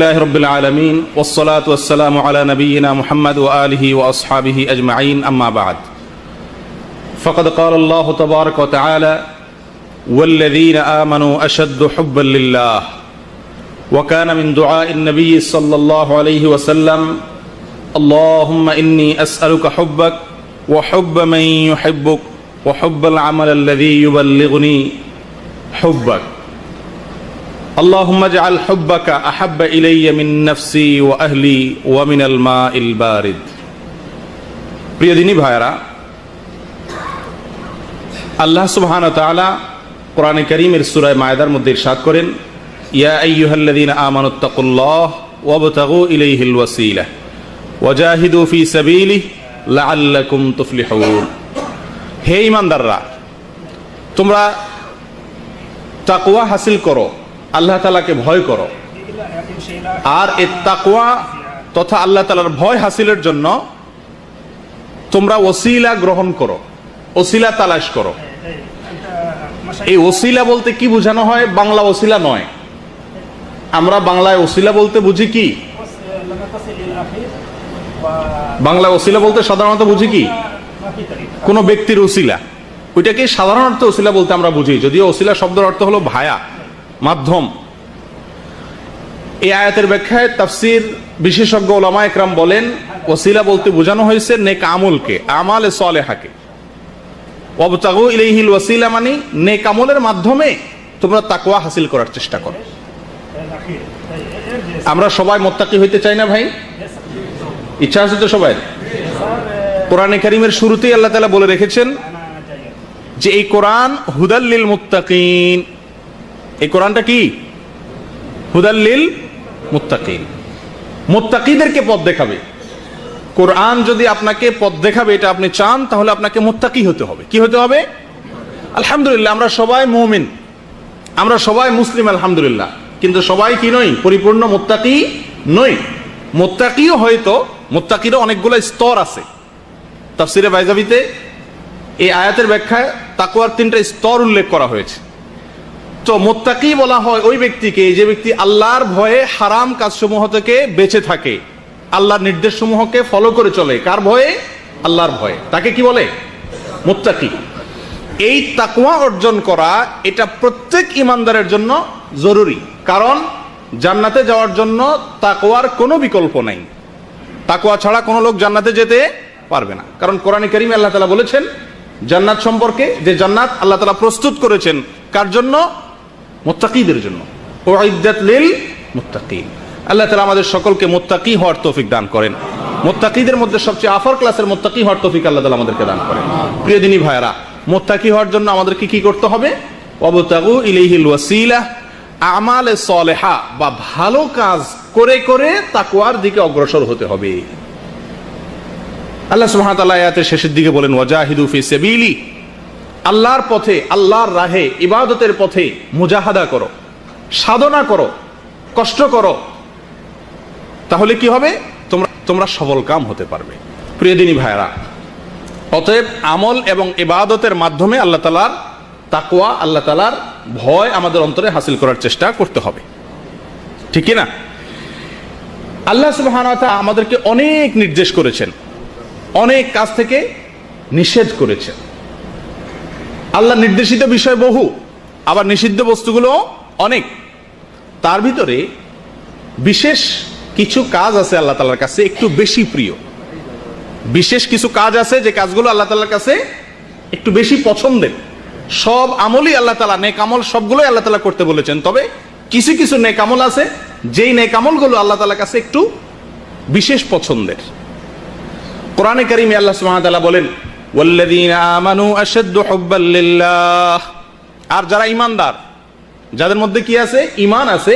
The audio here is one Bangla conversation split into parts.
الله رب العالمين والصلاة والسلام على نبينا محمد وآله وأصحابه أجمعين أما بعد فقد قال الله تبارك وتعالى والذين آمنوا أشد حبا لله وكان من دعاء النبي صلى الله عليه وسلم اللهم إني أسألك حبك وحب من يحبك وحب العمل الذي يبلغني حبك اللهم اجعل حبك أحب إلي من نفسي وأهلي ومن الماء البارد প্রিয় দিনী ভাইরা আল্লাহ সুবহানাহু ওয়া তাআলা কোরআনে কারীমের সূরা মায়েদার মধ্যে ইরশাদ করেন ইয়া আইয়ুহাল্লাযীনা আমানুত্তাকুল্লাহ ওয়াবতাগু ইলাইহিল ওয়াসিলা ওয়াজাহিদু ফি সাবিলিহি লাআল্লাকুম তুফলিহুন হে ঈমানদাররা তোমরা তাকওয়া হাসিল করো আল্লাহ তাআলাকে ভয় করো আর এই তাকওয়া তথা আল্লাহ তাআলার ভয় হাসিলের জন্য তোমরা ওসিলা গ্রহণ করো ওসিলা তালাশ করো এই ওসিলা বলতে কি বোঝানো হয় বাংলা ওসিলা নয় আমরা বাংলায় ওসিলা বলতে বুঝি কি বাংলা ওসিলা বলতে সাধারণত বুঝি কি কোন ব্যক্তির ওসিলা ওইটাকে সাধারণত ওসিলা বলতে আমরা বুঝি যদিও ওসিলা শব্দের অর্থ হলো ভায়া মাধ্যম এই আয়াতের ব্যাখ্যায় তাফসীর বিশেষজ্ঞ উলামা ইকরাম বলেন ওসিলা বলতে বোঝানো হয়েছে নেক আমলকে আমালে সালেহাকে ওয়াবতাগু ইলাইহিল ওয়াসিলা মানে নেক আমলের মাধ্যমে তোমরা তাকওয়া হাসিল করার চেষ্টা করো আমরা সবাই মুত্তাকি হইতে চাই না ভাই ইচ্ছা আছে তো সবাই কোরআনে কারীমের শুরুতেই আল্লাহ তাআলা বলে রেখেছেন যে এই কোরআন হুদাল লিল মুত্তাকিন এই কোরআনটা কি হুদাল লিল মুত্তাকিন মুত্তাকিদেরকে পথ দেখাবে কোরআন যদি আপনাকে পথ দেখাবে এটা আপনি চান তাহলে আপনাকে মুত্তাকি হতে হবে কি হতে হবে আলহামদুলিল্লাহ আমরা সবাই মুমিন আমরা সবাই মুসলিম আলহামদুলিল্লাহ কিন্তু সবাই কি নই পরিপূর্ণ মুত্তাকি নই মুত্তাকিও হয়তো মুত্তাকিরও অনেকগুলো স্তর আছে তাফসীরে বাইজাবিতে এই আয়াতের ব্যাখ্যায় তাকওয়ার তিনটা স্তর উল্লেখ করা হয়েছে তো মুত্তাকি বলা হয় ওই ব্যক্তিকে যে ব্যক্তি আল্লাহর ভয়ে হারাম কাজসমূহ থেকে বেঁচে থাকে আল্লাহর নির্দেশসমূহকে ফলো করে চলে কার ভয়ে আল্লাহর ভয়ে তাকে কি বলে মুত্তাকি এই তাকওয়া অর্জন করা এটা প্রত্যেক ঈমানদারের জন্য জরুরি কারণ জান্নাতে যাওয়ার জন্য তাকওয়ার কোনো বিকল্প নাই তাকওয়া ছাড়া কোনো লোক জান্নাতে যেতে পারবে না কারণ কোরআনে কারীমে আল্লাহ তাআলা বলেছেন জান্নাত সম্পর্কে যে জান্নাত আল্লাহ তাআলা প্রস্তুত করেছেন কার জন্য মুত্তাকিদের জন্য উইদ্দাত লিল মুত্তাকিন আল্লাহ তাআলা আমাদের সকলকে মুত্তাকি হওয়ার তৌফিক দান করেন মুত্তাকিদের মধ্যে সবচেয়ে আফার ক্লাসের মুত্তাকি হওয়ার তৌফিক আল্লাহ তাআলা আমাদেরকে দান করেন প্রিয় দিনী ভাইরা মুত্তাকি হওয়ার জন্য আমাদেরকে কি করতে হবে ওয়াবতাগু ইলাইহিল ওয়াসিলা আমালে সালেহা বা ভালো কাজ করে করে তাকওয়ার দিকে অগ্রসর হতে হবে আল্লাহ সুবহানাহু ওয়া তাআলা আয়াতের শেষের দিকে বলেন ওয়াজাহিদু ফি সাবিলি আল্লাহর পথে আল্লাহর রাহে ইবাদতের পথে মুজাহাদা করো সাধনা করো কষ্ট করো তাহলে কি হবে তোমরা সফল কাম হতে পারবে প্রিয় দিনী ভাইরা অতএব আমল এবং ইবাদতের মাধ্যমে আল্লাহ তাআলার তাকওয়া আল্লাহ তাআলার ভয় আমাদের অন্তরে হাসিল করার চেষ্টা করতে হবে ঠিক কি না আল্লাহ সুবহানাহু ওয়া তাআলা আমাদেরকে অনেক নির্দেশ করেছেন অনেক কাজ থেকে নিষেধ করেছেন আল্লাহ নির্দেশিত বিষয় বহু আবার নিষিদ্ধ বস্তুগুলো অনেক তার ভিতরে বিশেষ কিছু কাজ আছে আল্লাহ তাআলার কাছে একটু বেশি প্রিয় বিশেষ কিছু কাজ আছে যে কাজগুলো আল্লাহ তাআলার কাছে একটু বেশি পছন্দের সব আমলই আল্লাহ তাআলা নেক আমল সবগুলোই আল্লাহ তাআলা করতে বলেছেন তবে কিছু কিছু নেক আমল আছে যেই নেক আমলগুলো আল্লাহ তাআলার কাছে একটু বিশেষ পছন্দের কোরআনে কারীমে আল্লাহ সুবহানাহু ওয়া তাআলা বলেন ওয়াল্লাযীনা আমানু আশাদ্দু হুব্বাল লিল্লাহ আর যারা ঈমানদার যাদের মধ্যে কি আছে ঈমান আছে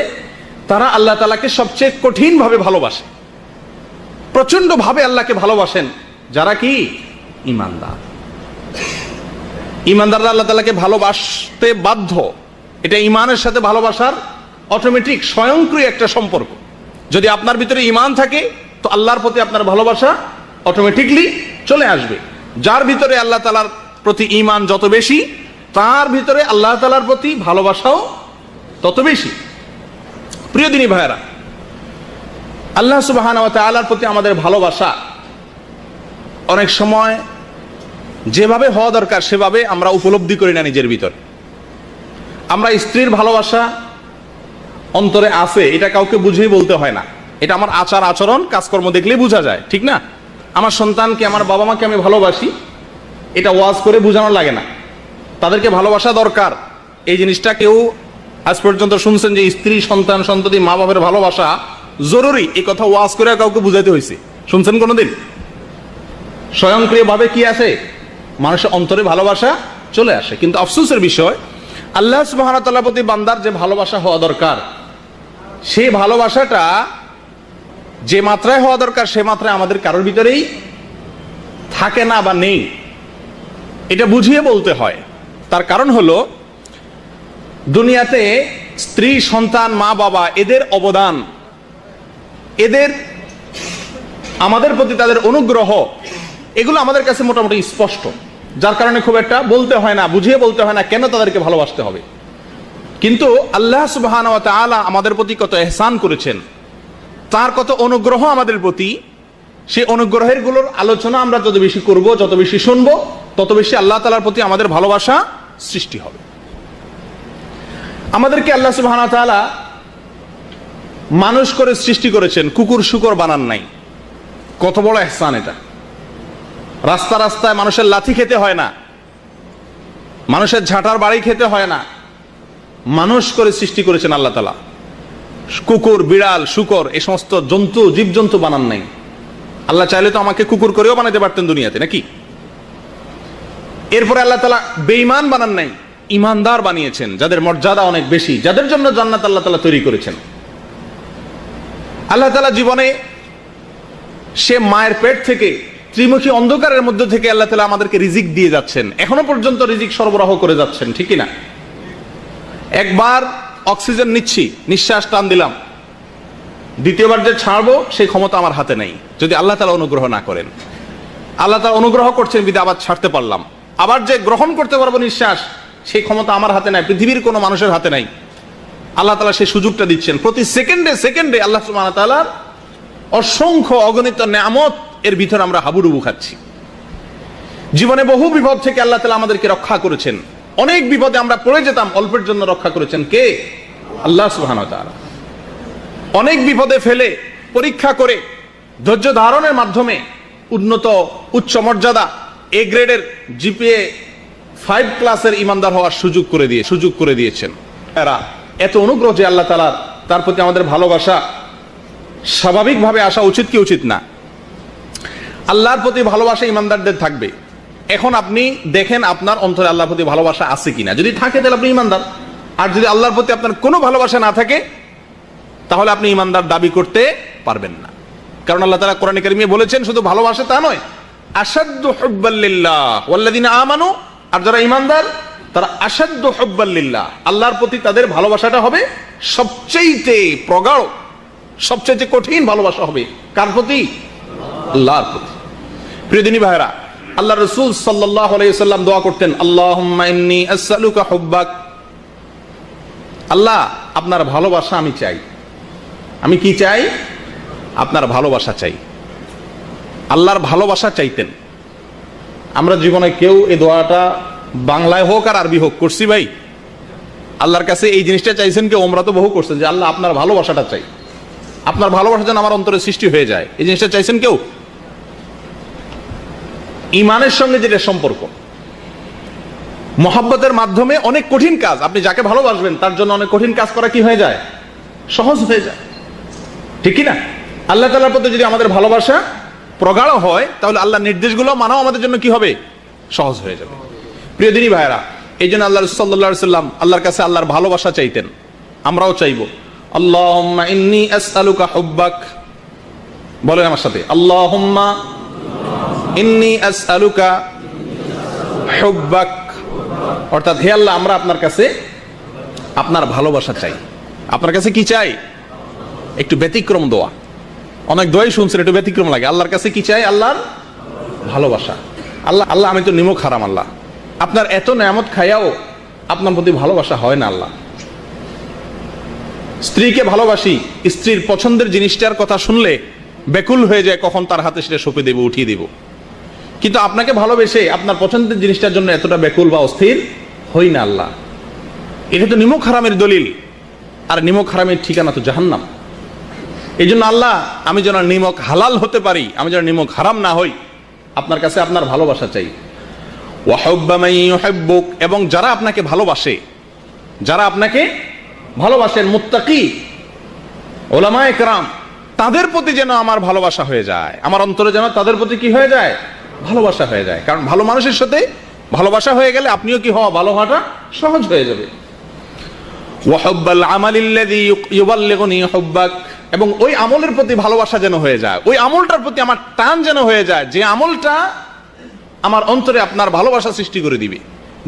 তারা আল্লাহ তাআলাকে সবচেয়ে কঠিন ভাবে ভালোবাসে প্রচন্ড ভাবে আল্লাহকে ভালোবাসেন যারা কি ঈমানদার ঈমানদাররা আল্লাহ তাআলাকে ভালোবাসতে বাধ্য এটা ঈমানের সাথে ভালোবাসার অটোমেটিক স্বয়ংক্রিয় একটা সম্পর্ক যদি আপনার ভিতরে ঈমান থাকে তো আল্লাহর প্রতি আপনার ভালোবাসা অটোমেটিকলি চলে আসবে যার ভিতরে আল্লাহ তাআলার প্রতি ঈমান যত বেশি তার ভিতরে আল্লাহ তাআলার প্রতি ভালোবাসাও তত বেশি প্রিয় দিনী ভাইরা আল্লাহ সুবহানাহু ওয়া তাআলার প্রতি আমাদের ভালোবাসা অনেক সময় যেভাবে হওয়া দরকার সেভাবে আমরা উপলব্ধি করি না নিজের ভিতর। আমরা স্ত্রীর ভালোবাসা অন্তরে আছে, এটা কাউকে বুঝেই বলতে হয় না। এটা আমার আচার আচরণ কাজকর্ম দেখলেই বোঝা যায়, ঠিক না? আমার সন্তানকে, আমার বাবা মাকে আমি ভালোবাসি, এটা ওয়াজ করে বোঝানো লাগে না। তাদেরকে ভালোবাসা দরকার, এই জিনিসটা কেউ আজ পর্যন্ত শুনছেন যে স্ত্রী, সন্তান, সন্ততি, মা বাবার ভালোবাসা জরুরি, এই কথা ওয়াজ করে কাউকে বুঝাইতে হয়েছে শুনছেন কোনোদিন? স্বয়ংক্রিয়ভাবে কি আছে? মানুষের অন্তরে ভালোবাসা চলে আসে। কিন্তু আফসোসের বিষয়, আল্লাহ সুবহানাহু ওয়া তাআলার প্রতি বান্দার যে ভালোবাসা হওয়া দরকার, সেই ভালোবাসাটা যে মাত্রায় হওয়া দরকার সে মাত্রায় আমাদের কারোর ভিতরেই থাকে না বা নেই। এটা বুঝিয়ে বলতে হয়। তার কারণ হলো, দুনিয়াতে স্ত্রী, সন্তান, মা বাবা, এদের অবদান, এদের আমাদের প্রতি তাদের অনুগ্রহ, এগুলো আমাদের কাছে মোটামুটি স্পষ্ট। যার কারণে খুব একটা বলতে হয় না, বুঝিয়ে বলতে হয় না কেন তাদেরকে ভালোবাসতে হবে। কিন্তু আল্লাহ সুবহানাহু ওয়া তাআলা আমাদের প্রতি কত ইহসান করেছেন, তার কত অনুগ্রহ আমাদের প্রতি, সেই অনুগ্রহের গুলোর আলোচনা আমরা যত বেশি করব, যত বেশি শুনবো, তত বেশি আল্লাহ তাআলার প্রতি আমাদের ভালোবাসা সৃষ্টি হবে। আমাদেরকে আল্লাহ সুবহানাহু ওয়া তাআলা মানুষ করে সৃষ্টি করেছেন, কুকুর শুকর বানান নাই। কত বড় ইহসান এটা! রাস্তা রাস্তায় মানুষের লাথি খেতে হয় না, মানুষের ঝাঁটার বাড়ি খেতে হয় না। মানুষ করে সৃষ্টি করেছেন আল্লাহ তাআলা। কুকুর, বিড়াল, শুকর, এই সমস্ত জন্তু, জীবজন্তু বানান নাই। আল্লাহ চাইলে তো আমাকে কুকুর করেও বানাতে পারতেন দুনিয়াতে, নাকি? এরপরে আল্লাহ তাআলা বেঈমান বানান নাই, ইমানদার বানিয়েছেন, যাদের মর্যাদা অনেক বেশি, যাদের জন্য জান্নাত আল্লাহ তাআলা তৈরি করেছেন। আল্লাহ তাআলা জীবনে সে মায়ের পেট থেকে, ত্রিমুখী অন্ধকারের মধ্যে থেকে আল্লাহ তাআলা আমাদেরকে রিজিক দিয়ে যাচ্ছেন, এখনো পর্যন্ত রিজিক সরবরাহ করে যাচ্ছেন, ঠিক না? একবার অক্সিজেন নিচ্ছি, নিঃশ্বাস টান দিলাম, দ্বিতীয়বার যে ছাড়বো সেই ক্ষমতা আমার হাতে নেই, যদি আল্লাহ তাআলা অনুগ্রহ না করেন। আল্লাহ তাআলা অনুগ্রহ করছেন বিধায় আবার ছাড়তে পারলাম। আবার যে গ্রহণ করতে পারবো নিঃশ্বাস, সেই ক্ষমতা আমার হাতে নাই, পৃথিবীর কোনো মানুষের হাতে নাই। আল্লাহ তাআলা সেই সুযোগটা দিচ্ছেন। প্রতি সেকেন্ডে সেকেন্ডে আল্লাহ সুবহানাহু ওয়া তাআলার অসংখ্য অগণিত নেয়ামত এর ভিতর আমরা হাবুডুবু খাচ্ছি। জীবনে বহু বিপদ থেকে আল্লাহ তাআলা আমাদেরকে রক্ষা করেছেন। অনেক বিপদে আমরা পড়ে যেতাম, অল্পের জন্য রক্ষা করেছেন কে? আল্লাহ সুবহানাহু ওয়া তাআলা। অনেক বিপদে ফেলে, পরীক্ষা করে, ধৈর্য ধারণের মাধ্যমে উন্নত, উচ্চ মর্যাদা, এ গ্রেডের জিপিএ 5 ক্লাসের ইমানদার হওয়ার সুযোগ করে দিয়েছেন। এরা এত অনুগ্রহ যে আল্লাহ তাআলার, তার প্রতি আমাদের ভালোবাসা স্বাভাবিকভাবে আসা উচিত কি উচিত না? আল্লাহর প্রতি ভালোবাসা ইমানদারদের থাকবে। এখন আপনি দেখেন আপনার অন্তরে আল্লাহর প্রতি ভালোবাসা আছে কিনা। যদি থাকে তাহলে আপনি ইমানদার। আর যদি আল্লাহর প্রতি আপনার কোনো ভালোবাসা না থাকে, তাহলে আপনি ইমানদার দাবি করতে পারবেন না। কারণ আল্লাহ তাআলা কোরআনে কারিমে বলেছেন, শুধু ভালোবাসা তা নয়, আশাদ্দু হুব্বাল লিল্লাহ ওয়াল্লাযিনা আমানু, আর যারা ইমানদার তারা আশাদ্দু হুব্বাল লিল্লাহ, আল্লাহর প্রতি তাদের ভালোবাসাটা হবে সবচেয়ে প্রগাঢ়, সবচেয়ে কঠিন ভালোবাসা হবে। কার প্রতি? আল্লাহর প্রতি। প্রিয় দিনী ভাইরা, আল্লাহ রাসূল সাল্লাল্লাহু আলাইহি ওয়াসাল্লাম দোয়া করতেন, আল্লাহুম্মা ইন্নী আসআলুকা হুব্বাক। আল্লাহ, আপনার ভালোবাসা আমি চাই। আমি কি চাই? আপনার ভালোবাসা চাই। আল্লাহর ভালোবাসা চাইতেন। আমরা জীবনে কেউ এই দোয়াটা বাংলায় হোক আর আরবি হোক করছি ভাই? আল্লাহর কাছে এই জিনিসটা চাইছেন কেউ? ওমরা তো বহু করছেন যে আল্লাহ আপনার ভালোবাসাটা চাই, আপনার ভালোবাসা যেন আমার অন্তরে সৃষ্টি হয়ে যায়, এই জিনিসটা চাইছেন কেউ? ইমানের সঙ্গে যেটা সম্পর্ক, মহব্বতের মাধ্যমে অনেক কঠিন কাজ, আপনি যাকে ভালোবাসবেন তার জন্য অনেক কঠিন কাজ করা কি হয়ে যায়? সহজ হয়ে যায়, ঠিক কি না? আল্লাহ তাআলার প্রতি যদি আমাদের ভালোবাসা প্রগাঢ় হয়, তাহলে আল্লাহর নির্দেশগুলো মানাও আমাদের জন্য কি হবে? সহজ হয়ে যাবে। প্রিয় দিনী ভাইরা, এই জন্য আল্লাহ রাসূল সাল্লাল্লাহু আলাইহি ওয়াসাল্লাম আল্লাহর কাছে আল্লাহর ভালোবাসা চাইতেন। আমরাও চাইবো, আল্লাহুম্মা ইন্নী আসআলুকা হুব্বাক। বলেন আমার সাথে, আল্লাহুম্মা ইন্নী আসআলুকা হুব্বাক। অর্থাৎ, হে আল্লাহ, আমরা আপনার কাছে আপনার ভালোবাসা চাই। আপনার কাছে কি চাই? একটু ব্যতিক্রম দোয়া। অনেক দোয়াই শুনছেন, একটু ব্যতিক্রম লাগে। আল্লাহর কাছে কি চাই? আল্লাহর ভালোবাসা। আল্লাহ, আমি তো নিমক হারাম, আল্লাহ আপনার এত নেয়ামত খাইয়াও আপনার প্রতি ভালোবাসা হয় না। আল্লাহ স্ত্রীকে ভালোবাসি, স্ত্রীর পছন্দের জিনিসটার কথা শুনলে বেকুল হয়ে যায় কখন তার হাতে সেটা সঁপে দেব, উঠিয়ে দেব। কিন্তু আপনাকে ভালোবেসে আপনার পছন্দের জিনিসটার জন্য এতটা বেকুল বা অস্থির হই না আল্লাহ। এটা তো নিমক হারামের দলিল, আর নিমক হারামের ঠিকানা তো জাহান্নাম। এই জন্য আল্লাহ, আমি যেন নিমক হালাল হতে পারি, আমি যেন নিমক হারাম না হই, আপনার কাছে আপনার ভালোবাসা চাই। ওয়া হুব্বা মান ইউহিব্বুক, এবং যারা আপনাকে ভালোবাসে, যারা আপনাকে ভালোবাসেন, মুত্তাকি উলামায়ে কেরাম, তাদের প্রতি যেন আমার ভালোবাসা হয়ে যায়, আমার অন্তরে যেন তাদের প্রতি কি হয়ে যায়, ভালোবাসা হয়ে যায়। কারণ ভালো মানুষের সাথে ভালোবাসা হয়ে গেলে আপনিও কি হওয়া, ভালো হওয়াটা সহজ হয়ে যাবে। ওয়া হুব্বাল আমালিল্লাযী ইউবাল্লিগুনি হুব্বাক, এবং ওই আমলের প্রতি ভালোবাসা যেন হয়ে যায়, ওই আমলটার প্রতি আমার টান যেন হয়ে যায়, যে আমলটা আমার অন্তরে আপনার ভালোবাসা সৃষ্টি করে দিবে,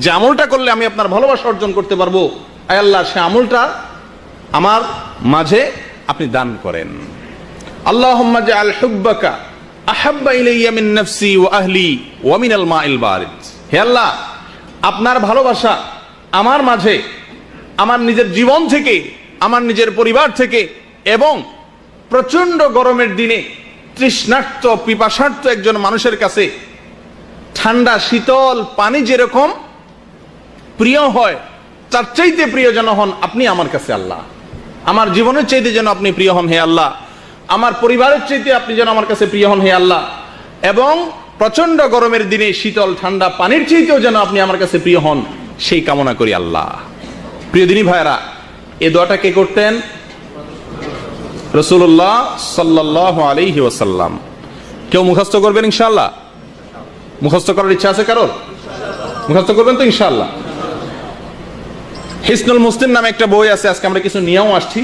যে আমলটা করলে আমি আপনার ভালোবাসা অর্জন করতে পারবো। আয় আল্লাহ, সে আমলটা আমার মাঝে আপনি দান করেন। আল্লাহুম্মা জাআল হুব্বাকা আহাব্বা ইলাইয়া মিন নাফসি ওয়া আহলি ওয়া মিনাল মাইল বারিদ। হে আল্লাহ, আপনার ভালোবাসা আমার মাঝে, আমার নিজের জীবন থেকে, আমার নিজের পরিবার থেকে, এবং প্রচন্ড গরমের দিনে তৃষ্ণার্ত পিপাসার্ত একজন মানুষের কাছে ঠান্ডা শীতল পানি যেরকম প্রিয় হয়, তার চাইতে প্রিয় যেন হন আপনি আমার কাছে আল্লাহ। আমার জীবনের চাইতে যেন আপনি প্রিয় হন হে আল্লাহ, আমার পরিবারের চাইতে আপনি যেন আমার কাছে প্রিয় হন হে আল্লাহ, এবং প্রচন্ড গরমের দিনে শীতল ঠান্ডা পানির চাইতেও যেন আপনি আমার কাছে প্রিয় হন, সেই কামনা করি আল্লাহ। প্রিয় দিনী ভাইরা, এই দোয়াটা কে করতেন? রাসূলুল্লাহ সাল্লাল্লাহু আলাইহি ওয়াসাল্লাম। কেউ মুখস্থ করবেন ইনশাআল্লাহ? মুখস্থ করার ইচ্ছা আছে কারোর? মুখস্থ করবেন তো ইনশাআল্লাহ। হিসনুল মুসলিম নামে একটা বই আছে, আজকে আমরা কিছু নিয়েও আসছি।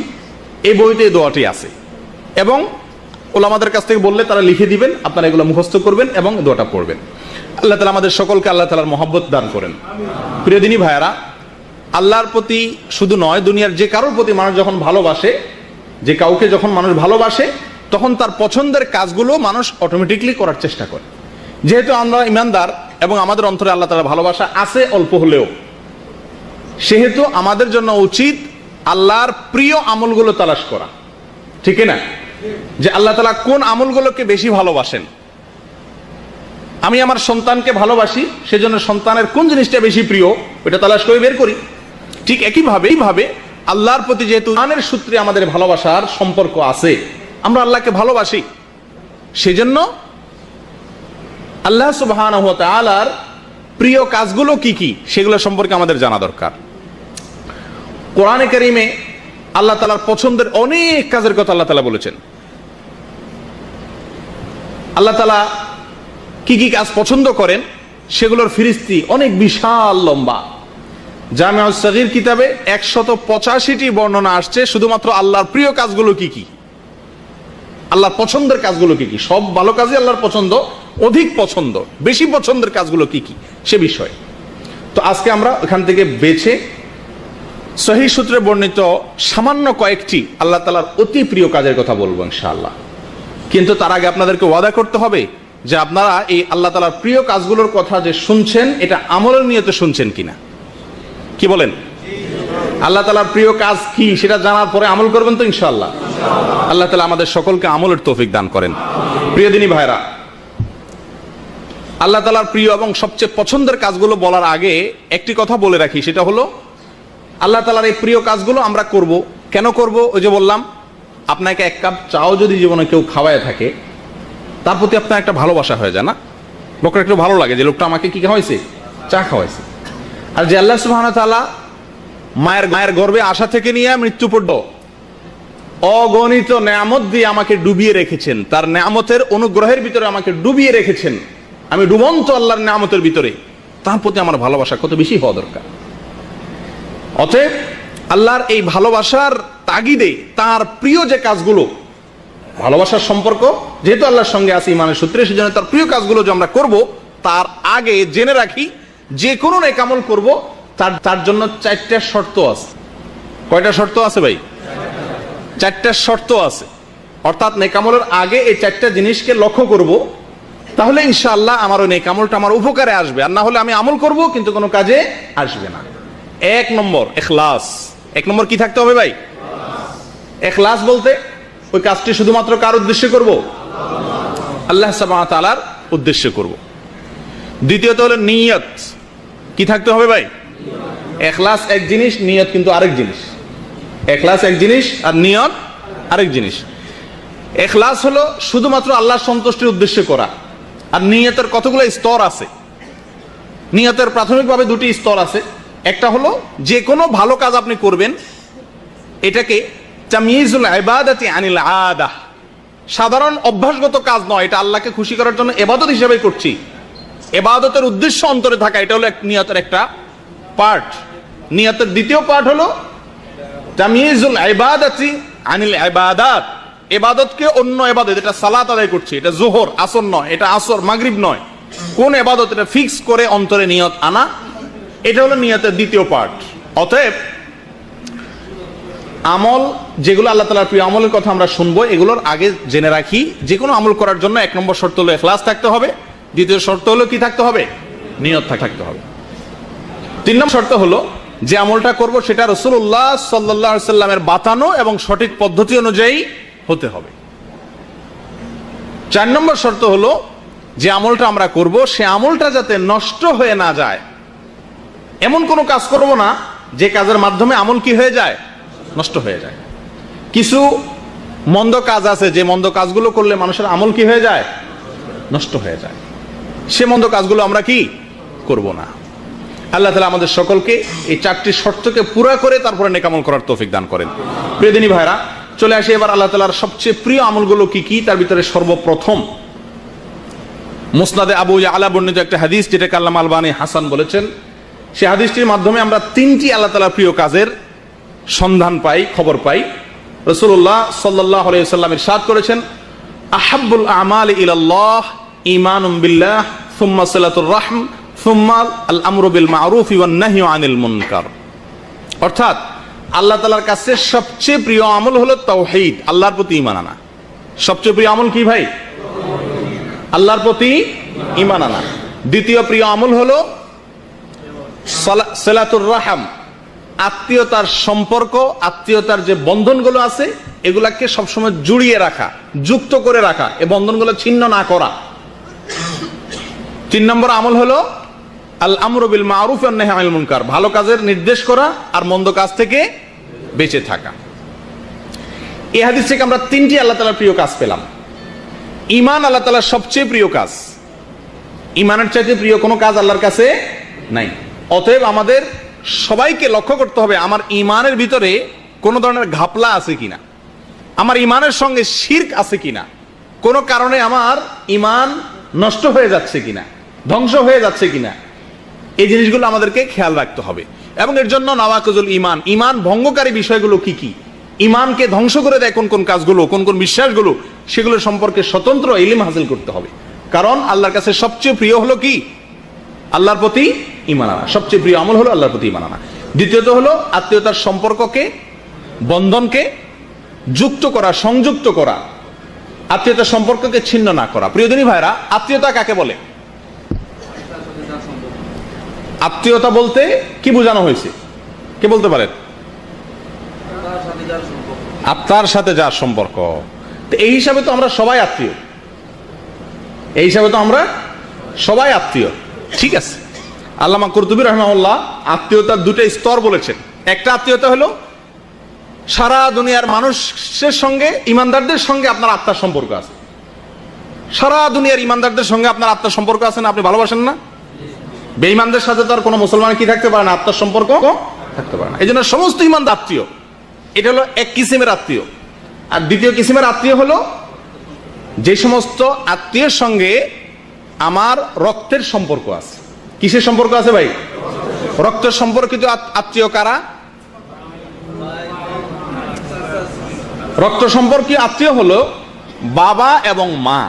এই বইতে এই দোয়াটি আছে, এবং ওলামাদের কাছ থেকে বললে তারা লিখে দিবেন, আপনারা এগুলো মুখস্থ করবেন এবং দোয়াটা পড়বেন। আল্লাহ তাআলা আমাদের সকলকে আল্লাহ তাআলার মহব্বত দান করেন। প্রিয় দিনী ভাইয়ারা, আল্লাহর প্রতি শুধু নয়, দুনিয়ার যে কারোর প্রতি মানুষ যখন ভালোবাসে, যে কাউকে যখন মানুষ ভালোবাসে, তখন তার পছন্দের কাজগুলো মানুষ অটোমেটিকলি করার চেষ্টা করে। যেহেতু আমরা ইমানদার এবং আমাদের অন্তরে আল্লাহ তাআলা ভালোবাসা আছে অল্প হলেও, সেহেতু আমাদের জন্য উচিত আল্লাহর প্রিয় আমলগুলো তালাশ করা, ঠিক না? যে আল্লাহ তাআলা কোন আমলগুলোকে বেশি ভালোবাসেন। আমি আমার সন্তানকে ভালোবাসি, সেজন্য সন্তানের কোন জিনিসটা বেশি প্রিয়, ওটা তালাশ করে বের করি। ঠিক একইভাবে আল্লাহর প্রতি যেহেতু ইমানের সূত্রে আমাদের ভালোবাসার সম্পর্ক আছে, আমরা আল্লাহকে ভালোবাসি, সেজন্য আল্লাহ সুবহানাহু ওয়া তাআলার প্রিয় কাজগুলো কি কি সেগুলো সম্পর্কে আমাদের জানা দরকার। কোরআনে কারীমে আল্লাহ তাআলার পছন্দের অনেক কাজের কথা আল্লাহ তাআলা বলেছেন। আল্লাহ তাআলা কি কি কাজ পছন্দ করেন সেগুলোর ফিরিস্তি অনেক বিশাল লম্বা। জামিউস সাগীর কিতাবে 185টি বর্ণনা আসছে শুধুমাত্র আল্লাহর প্রিয় কাজগুলো কি কি, আল্লাহর পছন্দের কাজগুলো কি কি। সব ভালো কাজই আল্লাহর পছন্দ, অধিক পছন্দ, বেশি পছন্দের কাজগুলো কি কি সে বিষয়। তো আজকে আমরা এখান থেকে বেছে সহিহ সূত্রে বর্ণিত সামান্য কয়েকটি আল্লাহ তাআলার অতি প্রিয় কাজের কথা বলবো ইনশাআল্লাহ। কিন্তু তার আগে আপনাদেরকে ওয়াদা করতে হবে যে আপনারা এই আল্লাহ তাআলার প্রিয় কাজগুলোর কথা যে শুনছেন, এটা আমলের নিয়তে শুনছেন কিনা। কি বলেন? আল্লাহ তাআলার প্রিয় কাজ কি সেটা জানার পরে আমল করবেন তো ইনশাআল্লাহ। আল্লাহ তাআলা আমাদের সকলকে আমলের তৌফিক দান করেন। প্রিয় দিনী ভাইরা, আল্লাহ তাআলার প্রিয় এবং সবচেয়ে পছন্দের কাজগুলো বলার আগে একটি কথা বলে রাখি, সেটা হলো আল্লাহ তাআলার এই প্রিয় কাজগুলো আমরা করব। কেন করব? ওই যে বললাম, আপনাকে এক কাপ চাও যদি জীবনে কেউ খাওয়ায় থাকে, তার প্রতি আপনার একটা ভালোবাসা হয়ে যায় না? লোকটা একটু ভালো লাগে যে লোকটা আমাকে কি খাওয়াইছে, চা খাওয়াইছে। আর যে আল্লাহ সুবহানাহু ওয়া তাআলা মায়ের গর্ভে আসা থেকে নিয়ে মৃত্যু পর্যন্ত অগণিত নেয়ামত দিয়ে আমাকে ডুবিয়ে রেখেছেন, তার নেয়ামতের অনুগ্রহের ভিতরে আমাকে ডুবিয়ে রেখেছেন, আমি ডুবন্ত আল্লাহর নেয়ামতের ভিতরে, তার প্রতি আমার ভালোবাসা কত বেশি হওয়া দরকার। অতএব আল্লাহর এই ভালোবাসার তাগিদে তার প্রিয় যে কাজগুলো, ভালোবাসার সম্পর্ক যেহেতু আল্লাহর সঙ্গে আছে ইমানের সূত্রে, সেজন্য তার প্রিয় কাজগুলো যে আমরা করব, তার আগে জেনে রাখি যে কোনো নেক আমল করব তার জন্য 4টা শর্ত আছে। কয়টা শর্ত আছে ভাই? 4টা শর্ত আছে। অর্থাৎ নেক আমলের আগে এই 4টা জিনিসকে লক্ষ্য করব, তাহলে ইনশাআল্লাহ আমার ওই নেক আমলটা আমার উপকারে আসবে। আর না হলে আমি আমল করব কিন্তু কোনো কাজে আসবে না। 1 নম্বর ইখলাস। 1 নম্বর কি থাকতে হবে ভাই? ইখলাস বলতে ওই কাজটি শুধুমাত্র কার উদ্দেশ্যে করব? আল্লাহ সুবহানাহু ওয়া তাআলার উদ্দেশ্যে করব। দ্বিতীয়ত হলো নিয়ত। কি থাকতে হবে ভাই? ইখলাস এক জিনিস, নিয়ত কিন্তু আরেক জিনিস। ইখলাস এক জিনিস আর নিয়ত আরেক জিনিস। ইখলাস হলো শুধুমাত্র আল্লাহর সন্তুষ্টির উদ্দেশ্যে করা, আর নিয়তের কতগুলো স্তর আছে। নিয়তের প্রাথমিকভাবে দুটি স্তর আছে। একটা হলো যে কোনো ভালো কাজ আপনি করবেন, এটাকে তাময়িজুল ইবাদাতি আনিল আদা, সাধারণ অভ্যাসগত কাজ নয়, এটা আল্লাহকে খুশি করার জন্য ইবাদত হিসেবে করছি, ইবাদতের উদ্দেশ্য অন্তরে থাকা, এটা হলো নিয়তের একটা পার্ট। নিয়তের দ্বিতীয় পার্ট হলো তাময়িজুল ইবাদাতি আনিল ইবাদাত, ইবাদতকে অন্য ইবাদত, এটা সালাত আদায় করছি, এটা যোহর আসর নয়, এটা আসর মাগরিব নয়, কোন ইবাদত এটা ফিক্স করে অন্তরে নিয়ত আনা, এটা হলো নিয়তের দ্বিতীয় পার্ট। অতএব আমল যেগুলো আল্লাহ তাআলার প্রিয় আমলের কথা আমরা শুনবো, এগুলোর আগে জেনে রাখি যে কোনো আমল করার জন্য এক নম্বর শর্ত হলো ইখলাস থাকতে হবে, দ্বিতীয় শর্ত হলো কি থাকতে হবে? নিয়ত থাকতে হবে। তিন নম্বর শর্ত হলো যে আমলটা করব সেটা রাসূলুল্লাহ সাল্লাল্লাহু আলাইহি সাল্লামের বাতানো এবং সঠিক পদ্ধতি অনুযায়ী হতে হবে। চার নম্বর শর্ত হলো যে আমলটা আমরা করব সে আমলটা যাতে নষ্ট হয়ে না যায়, এমন কোনো কাজ করব না যে কাজের মাধ্যমে আমল কি হয়ে যায়? নষ্ট হয়ে যায়। কিছু মন্দ কাজ আছে যে মন্দ কাজগুলো করলে মানুষের আমল কি হয়ে যায়? নষ্ট হয়ে যায়। সে মন্দ কাজগুলো আমরা কি করব না। আল্লাহ তাআলা আমাদের সকলকে এই চারটি শর্তকে পুরা করে তারপরে নেক আমল করার তৌফিক দান করেন। প্রিয় দিনী ভাইরা, চলে আসি এবার আল্লাহ তাআলার সবচেয়ে প্রিয় আমলগুলো কি কি, তার ভিতরে সর্বপ্রথম মুসনাদে আবু ইয়ালা বর্ণিত একটা হাদিস, যেটাকে আল্লামা আলবানী হাসান বলেছেন। সেই হাদিসটির মাধ্যমে আমরা তিনটি আল্লাহ তাআলার প্রিয় কাজের সন্ধান পাই, খবর পাই। রাসূলুল্লাহ সাল্লাল্লাহু আলাইহি ওয়াসাল্লাম ইরশাদ করেছেন, আহাব্বুল আমালি ইলাল্লাহ ঈমানুম বিল্লাহ সুম্মা সিলাতুর রাহম সুম্মা আল আমরু বিল মা'রুফ ওয়ান নাহয়ু আনিল মুনকার। অর্থাৎ আল্লাহ তাআলার কাছে সবচেয়ে প্রিয় আমল হলো তাওহীদ, আল্লাহর প্রতি ঈমান আনা। সবচেয়ে প্রিয় আমল কি ভাই? আল্লাহর প্রতি ঈমান আনা। দ্বিতীয় প্রিয় আমল হলো সিলাতুর রাহম, আত্মীয়তার সম্পর্ক, আত্মীয়তার যে বন্ধনগুলো আছে এগুলাকে সবসময় জুড়িয়ে রাখা, যুক্ত করে রাখা, এই বন্ধনগুলো ছিন্ন না করা। তিন নম্বর আমল হলো আল আমরু বিল মা'রুফ ওয়ান নাহয়ু আনিল মুনকার, ভালো কাজের নির্দেশ করা আর মন্দ কাজ থেকে বেঁচে থাকা। এই হাদিস থেকে আমরা তিনটি আল্লাহ তাআলার প্রিয় কাজ পেলাম। ঈমান আল্লাহ তাআলার সবচেয়ে প্রিয় কাজ, ঈমানের চাইতে প্রিয় কোনো কাজ আল্লাহর কাছে নাই। অতএব আমাদের সবাইকে লক্ষ্য করতে হবে আমার ঈমানের ভিতরে কোনো ধরনের ঘাপলা আছে কিনা, আমার ঈমানের সঙ্গে শিরক আছে কিনা, কোনো কারণে আমার ঈমান নষ্ট হয়ে যাচ্ছে কিনা, ধ্বংস হয়ে যাচ্ছে কিনা, এই জিনিসগুলো আমাদেরকে খেয়াল রাখতে হবে। এবং এর জন্য নওয়াকিজুল ঈমান, ঈমান ভঙ্গকারী বিষয়গুলো কি কি, ঈমানকে ধ্বংস করে দেয় কোন কোন কাজগুলো, কোন কোন বিশ্বাসগুলো, সেগুলো সম্পর্কে স্বতন্ত্র ইলম হাসিল করতে হবে। কারণ আল্লাহর কাছে সবচেয়ে প্রিয় হলো কি? আল্লাহর প্রতি ঈমান আনা। সবচেয়ে প্রিয় আমল হলো আল্লাহর প্রতি ঈমান আনা। দ্বিতীয়ত হলো আত্মীয়তার সম্পর্ককে, বন্ধনকে যুক্ত করা, সংযুক্ত করা, আত্মীয়তার সম্পর্ককে ছিন্ন না করা। প্রিয়দিনী ভাইরা, আত্মীয়তা কাকে বলে? আত্মীয়তা বলতে কি বোঝানো হয়েছে? কে বলতে পারেন? আত্মার সাথে যার সম্পর্ক। তো এই হিসাবে তো আমরা সবাই আত্মীয়, এই হিসাবে তো আমরা সবাই আত্মীয়। ঠিক আছে, আল্লামা কুরতুবী রাহিমাহুল্লাহ আত্মীয়তার দুটো স্তর বলেছেন। একটা আত্মীয়তা হলো সারা দুনিয়ার মানুষের সঙ্গে, ইমানদারদের সঙ্গে আপনার আত্মার সম্পর্ক আছে। সারা দুনিয়ার ইমানদারদের সঙ্গে আপনার আত্মার সম্পর্ক আছে না? আপনি ভালোবাসেন না? বেঈমানদের সাথে তো আর কোনো মুসলমান কি থাকতে পারে না? আত্মার সম্পর্ক থাকতে পারে না। এই জন্য সমস্ত ইমানদার আত্মীয়। এটা হলো এক কিসিমের আত্মীয়। আর দ্বিতীয় কিসিমের আত্মীয় হলো যে সমস্ত আত্মীয়ের সঙ্গে আমার রক্তের সম্পর্ক আছে। কিসের সম্পর্ক আছে ভাই? রক্তের সম্পর্কিত আত্মীয় কারা? রক্ত সম্পর্কীয় আত্মীয় হলো বাবা এবং মা।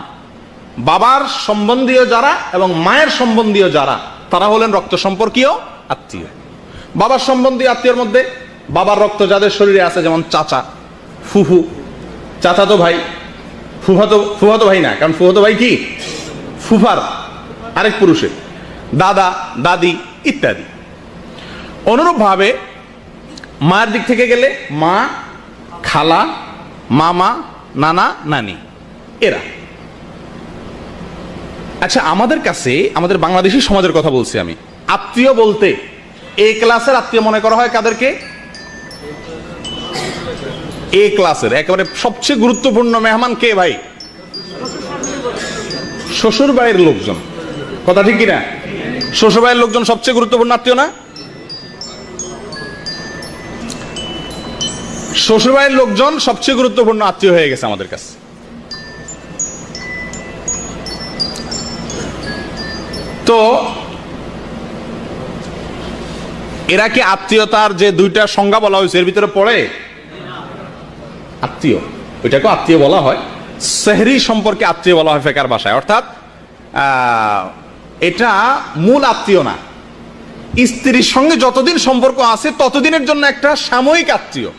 বাবার সম্বন্ধীয় যারা এবং মায়ের সম্বন্ধীয় যারা, তারা হলেন রক্ত সম্পর্কীয় আত্মীয়। বাবার সম্বন্ধীয় আত্মীয়ের মধ্যে বাবার রক্ত যাদের শরীরে আছে, যেমন চাচা, ফুফু, চাচাতো ভাই, ফুফাতো ভাই না, কারণ ফুফাতো ভাই কি ফুফার আরেক পুরুষের, দাদা, দাদি ইত্যাদি। অনুরূপভাবে মায়ের দিক থেকে গেলে মা, খালা, মামা, নানা, নানি, এরা। আচ্ছা, আমাদের কাছে, আমাদের বাংলাদেশী সমাজের কথা বলছি আমি, আত্মীয় বলতে এ ক্লাসের আত্মীয় মনে করা হয় কাদেরকে? এ ক্লাসের একেবারে সবচেয়ে গুরুত্বপূর্ণ মেহমান কে ভাই? শ্বশুর বাড়ির লোকজন। কথা ঠিক কিনা? শ্বশুর বাড়ির লোকজন সবচেয়ে গুরুত্বপূর্ণ আত্মীয় না? শ্বশুর বাড়ির লোকজন সবচেয়ে গুরুত্বপূর্ণ আত্মীয় হয়ে গেছে আমাদের কাছে। তো এরা কি আত্মীয়তার যে দুইটা সংজ্ঞা বলা হয়েছে এর ভিতরে পড়ে? আত্মীয়, ওইটাকে আত্মীয় বলা হয়। সেহরি সম্পর্কে আত্মীয় বলা হয় ফেকার ভাষায়, অর্থাৎ এটা মূল আত্মীয় না। স্ত্রীর সঙ্গে যতদিন সম্পর্ক আছে ততদিনের জন্য একটা সাময়িক আত্মীয়,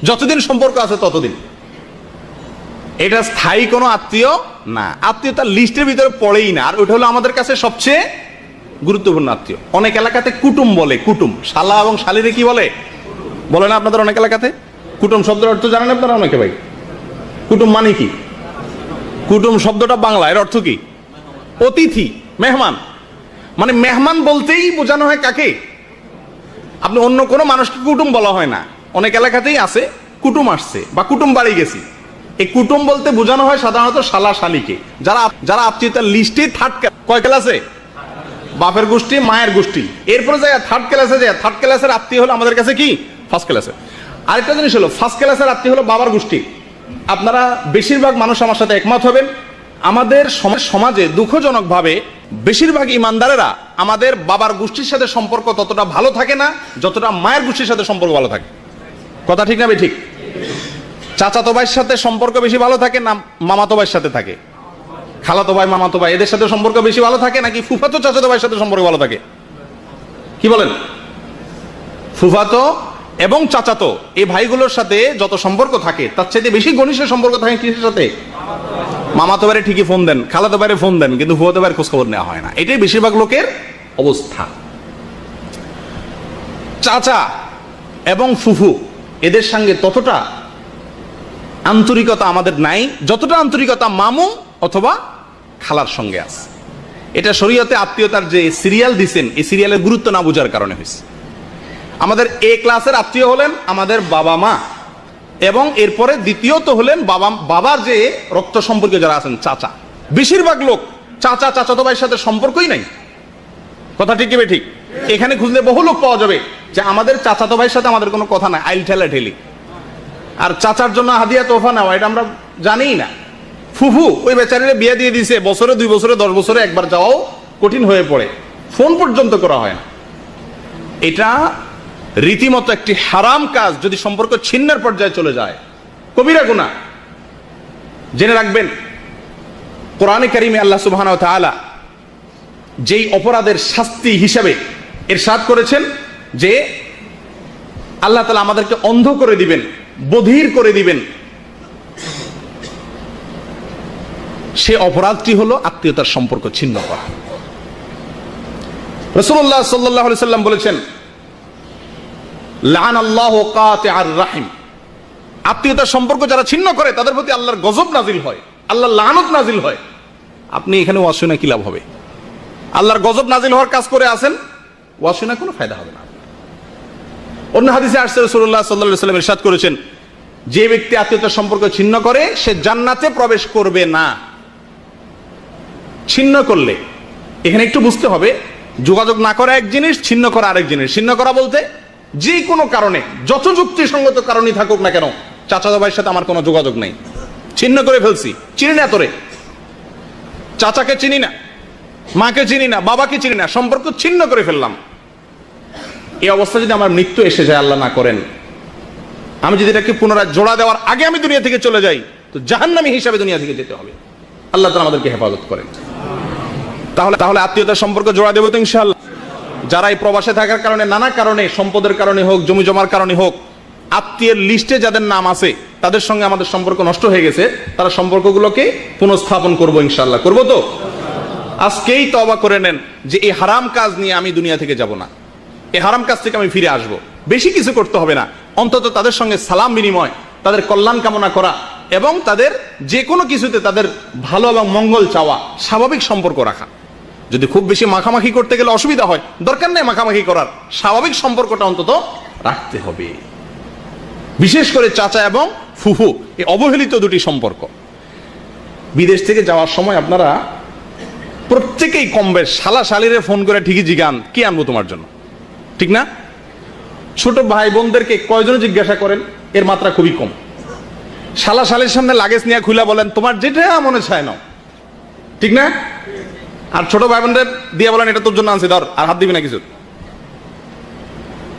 যতদিন সম্পর্ক আছে ততদিন। এটা স্থায়ী কোনো আত্মীয় না, আত্মীয়তার লিস্টের ভিতরে পড়েই না। আর ওইটা হলো আমাদের কাছে সবচেয়ে গুরুত্বপূর্ণ আত্মীয়। অনেক এলাকাতে কুটুম বলে, কুটুম। শালা এবং শালিরে কি বলে? বলে না আপনাদের অনেক এলাকাতে? কুটুম শব্দের অর্থ জানেন আপনারা অনেকে ভাই? কুটুম মানে কি? কুটুম শব্দটা বাংলা, এর অর্থ কি? অতিথি, মেহমান। মানে মেহমান বলতেই বোঝানো হয় কাকে? আপনি অন্য কোনো মানুষকে কুটুম বলা হয় না। অনেক এলাকাতেই আছে কুটুম আসছে বা কুটুম বাড়ি গেছি। এই কুটুম বলতে বোঝানো হয় সাধারণত শালা শালিকে, যারা আত্মীয়তার লিস্টে থার্ড, কয় ক্লাসে? বাপের গোষ্ঠী, মায়ের গোষ্ঠী। এরপরে যায় থার্ড ক্লাসে, যায় থার্ড ক্লাসের আত্মীয় হলো আমাদের কাছে কি? ফার্স্ট ক্লাসে। আরেকটা জিনিস হলো, ফার্স্ট ক্লাসের আত্মীয় হলো বাবার গোষ্ঠী। আপনারা বেশিরভাগ মানুষ আমার সাথে একমত হবেন, আমাদের সমাজে দুঃখজনক ভাবে বেশিরভাগ ইমানদারেরা আমাদের বাবার গোষ্ঠীর সাথে সম্পর্ক ততটা ভালো থাকে না যতটা মায়ের গোষ্ঠীর সাথে সম্পর্ক ভালো থাকে। কথা ঠিক না বে ঠিক? চাচাতো ভাইয়ের সাথে সম্পর্ক বেশি ভালো থাকে না মামাতো ভাইয়ের সাথে থাকে? খালাতো ভাই, মামাতো ভাই, এদের সাথে সম্পর্ক বেশি ভালো থাকে নাকি ফুফাতো চাচাতো ভাইয়ের সাথে সম্পর্ক ভালো থাকে? কি বলেন? ফুফাতো এবং চাচাতো এই ভাইগুলোর সাথে যত সম্পর্ক থাকে তার চাইতে বেশি ঘনিষ্ঠ সম্পর্ক থাকে কিসের সাথে? মামাতো ভাইরে ঠিকই ফোন দেন, খালাতো ভাইরে ফোন দেন, কিন্তু ফুফাতো ভাইয়ের খোঁজ খবর নেওয়া হয় না। এটাই বেশিরভাগ লোকের অবস্থা। চাচা এবং ফুফু এদের সঙ্গে ততটা আন্তরিকতা আমাদের নাই যতটা আন্তরিকতা মামু অথবা খালার সঙ্গে আছে। এটা শরীয়তে আত্মীয়তার যে সিরিয়াল দিচ্ছেন, এই সিরিয়ালের গুরুত্ব না বোঝার কারণে হয়েছে। আমাদের এ ক্লাসের আত্মীয় হলেন আমাদের বাবা মা, এবং এরপরে দ্বিতীয়ত হলেন বাবার যে রক্ত সম্পর্কে যারা আছেন চাচা। বেশিরভাগ লোক চাচা চাচাতো ভাইয়ের সাথে সম্পর্কই নাই। কথা ঠিক কি ঠিক? এখানে খুঁজলে বহু লোক পাওয়া যাবে যে আমাদের চাচাতো ভাইয়ের সাথে আমাদের কোনো কথা নাই, আইল ঠেলা ঠেলি। আর চাচার জন্য হাদিয়া তোফা নেওয়া এটা আমরা জানিই না। ফুফু ওই বেচারিরে বিয়ে দিয়ে দিছে, বছরে 2 বছরে 10 বছরে একবার যাওয়াও কঠিন হয়ে পড়ে, ফোন পর্যন্ত করা হয় না। এটা রীতিমতো একটি হারাম কাজ। যদি সম্পর্ক ছিন্নের পর্যায়ে চলে যায় কবিরা গুনাহ। জেনে রাখবেন, কোরআনে কারিমে আল্লাহ সুবহানাহু ওয়া তাআলা যেই অপরাধের শাস্তি হিসাবে ইরশাদ করেছেন যে আল্লাহ তাআলা আমাদেরকে অন্ধ করে দিবেন, বধির করে দিবেন, সে অপরাধটি হলো আত্মীয়তার সম্পর্ক ছিন্ন করা। রাসূলুল্লাহ সাল্লাল্লাহু আলাইহি সাল্লাম বলেছেন, লাআনাল্লাহু কাতিআর রাহিম। আত্মীয়তার সম্পর্ক যারা ছিন্ন করে তাদের প্রতি আল্লাহর গজব নাজিল হয়, আল্লাহর লানত নাজিল হয়। আপনি এখানে ওয়াজ শুনে কি লাভ হবে? আল্লাহর গজব নাজিল হওয়ার কাজ করে আছেন, ওয়াজ শুনে কোনো ফায়দা হবে না। অন্য হাদিসে আসছে রাসূলুল্লাহ সাল্লাল্লাহু আলাইহি সাল্লাম ইরশাদ করেছেন, যে ব্যক্তি আত্মীয়তার সম্পর্ক ছিন্ন করে সে জান্নাতে প্রবেশ করবে না। ছিন্ন করলে এখানে একটু বুঝতে হবে, যোগাযোগ না করা এক জিনিস, ছিন্ন করা আরেক জিনিস। ছিন্ন করা বলতে যে কোনো কারণে, যত যুক্তিসঙ্গত কারণই থাকুক না কেন, চাচাতো ভাইয়ের সাথে আমার কোনো যোগাযোগ নেই, ছিন্ন করে ফেলছি, চিনি না তোরে, চাচাকে চিনি না, মাকে চিনি না, বাবাকে চিনি না, সম্পর্ক ছিন্ন করে ফেললাম। এই অবস্থা যদি আমার মৃত্যু এসে যায়, আল্লাহ না করেন, আমি যদি এটাকে পুনরায় জোড়া দেওয়ার আগে আমি দুনিয়া থেকে চলে যাই, তো জাহান্নামী হিসাবে দুনিয়া থেকে যেতে হবে। আল্লাহ তাআলা আমাদেরকে হেফাজত করেন। তাহলে আত্মীয়তার সম্পর্ক জোড়া দেবো তো ইনশাআল্লাহ। যারা এই প্রবাসে থাকার কারণে, নানা কারণে, সম্পদের কারণে হোক, জমি জমার কারণে হোক, আত্মীয়ের লিস্টে যাদের নাম আছে তাদের সঙ্গে আমাদের সম্পর্ক নষ্ট হয়ে গেছে, তারা সম্পর্কগুলোকে পুনঃস্থাপন করবো ইনশাআল্লাহ। করবো তো? আজকেই তওবা করে নেন যে এই হারাম কাজ নিয়ে আমি দুনিয়া থেকে যাব না, এই হারাম কাজ থেকে আমি ফিরে আসব। বেশি কিছু করতে হবে না, অন্তত তাদের সঙ্গে সালাম বিনিময়, তাদের কল্যাণ কামনা করা এবং তাদের যে কোনো কিছুতে তাদের ভালো এবং মঙ্গল চাওয়া, স্বাভাবিক সম্পর্ক রাখা। যদি খুব বেশি মাখামাখি করতে গেলে অসুবিধা হয়, দরকার নেই মাখামাখি করার, স্বাভাবিক সম্পর্কটা অন্তত রাখতে হবে। বিশেষ করে চাচা এবং ফুফু, এই অবহেলিত দুটি সম্পর্ক। বিদেশ থেকে যাওয়ার সময় আপনারা প্রত্যেকেই কম বেশ শালা শালিরে ফোন করে ঠিকই জিগান কি আনবো তোমার জন্য, ঠিক না? ছোট ভাই বোনদেরকে কয়জন জিজ্ঞাসা করেন, এর মাত্রা খুবই কম। শালা শালির সামনে লাগেজ নিয়ে খুলে বলেন তোমার যেটা মনে চায় নাও, ঠিক না? আর ছোট ভাই বোনদের দিয়ে বলেন এটা তোর জন্য আনছি, ধর, আর হাত দিবি না কিছু।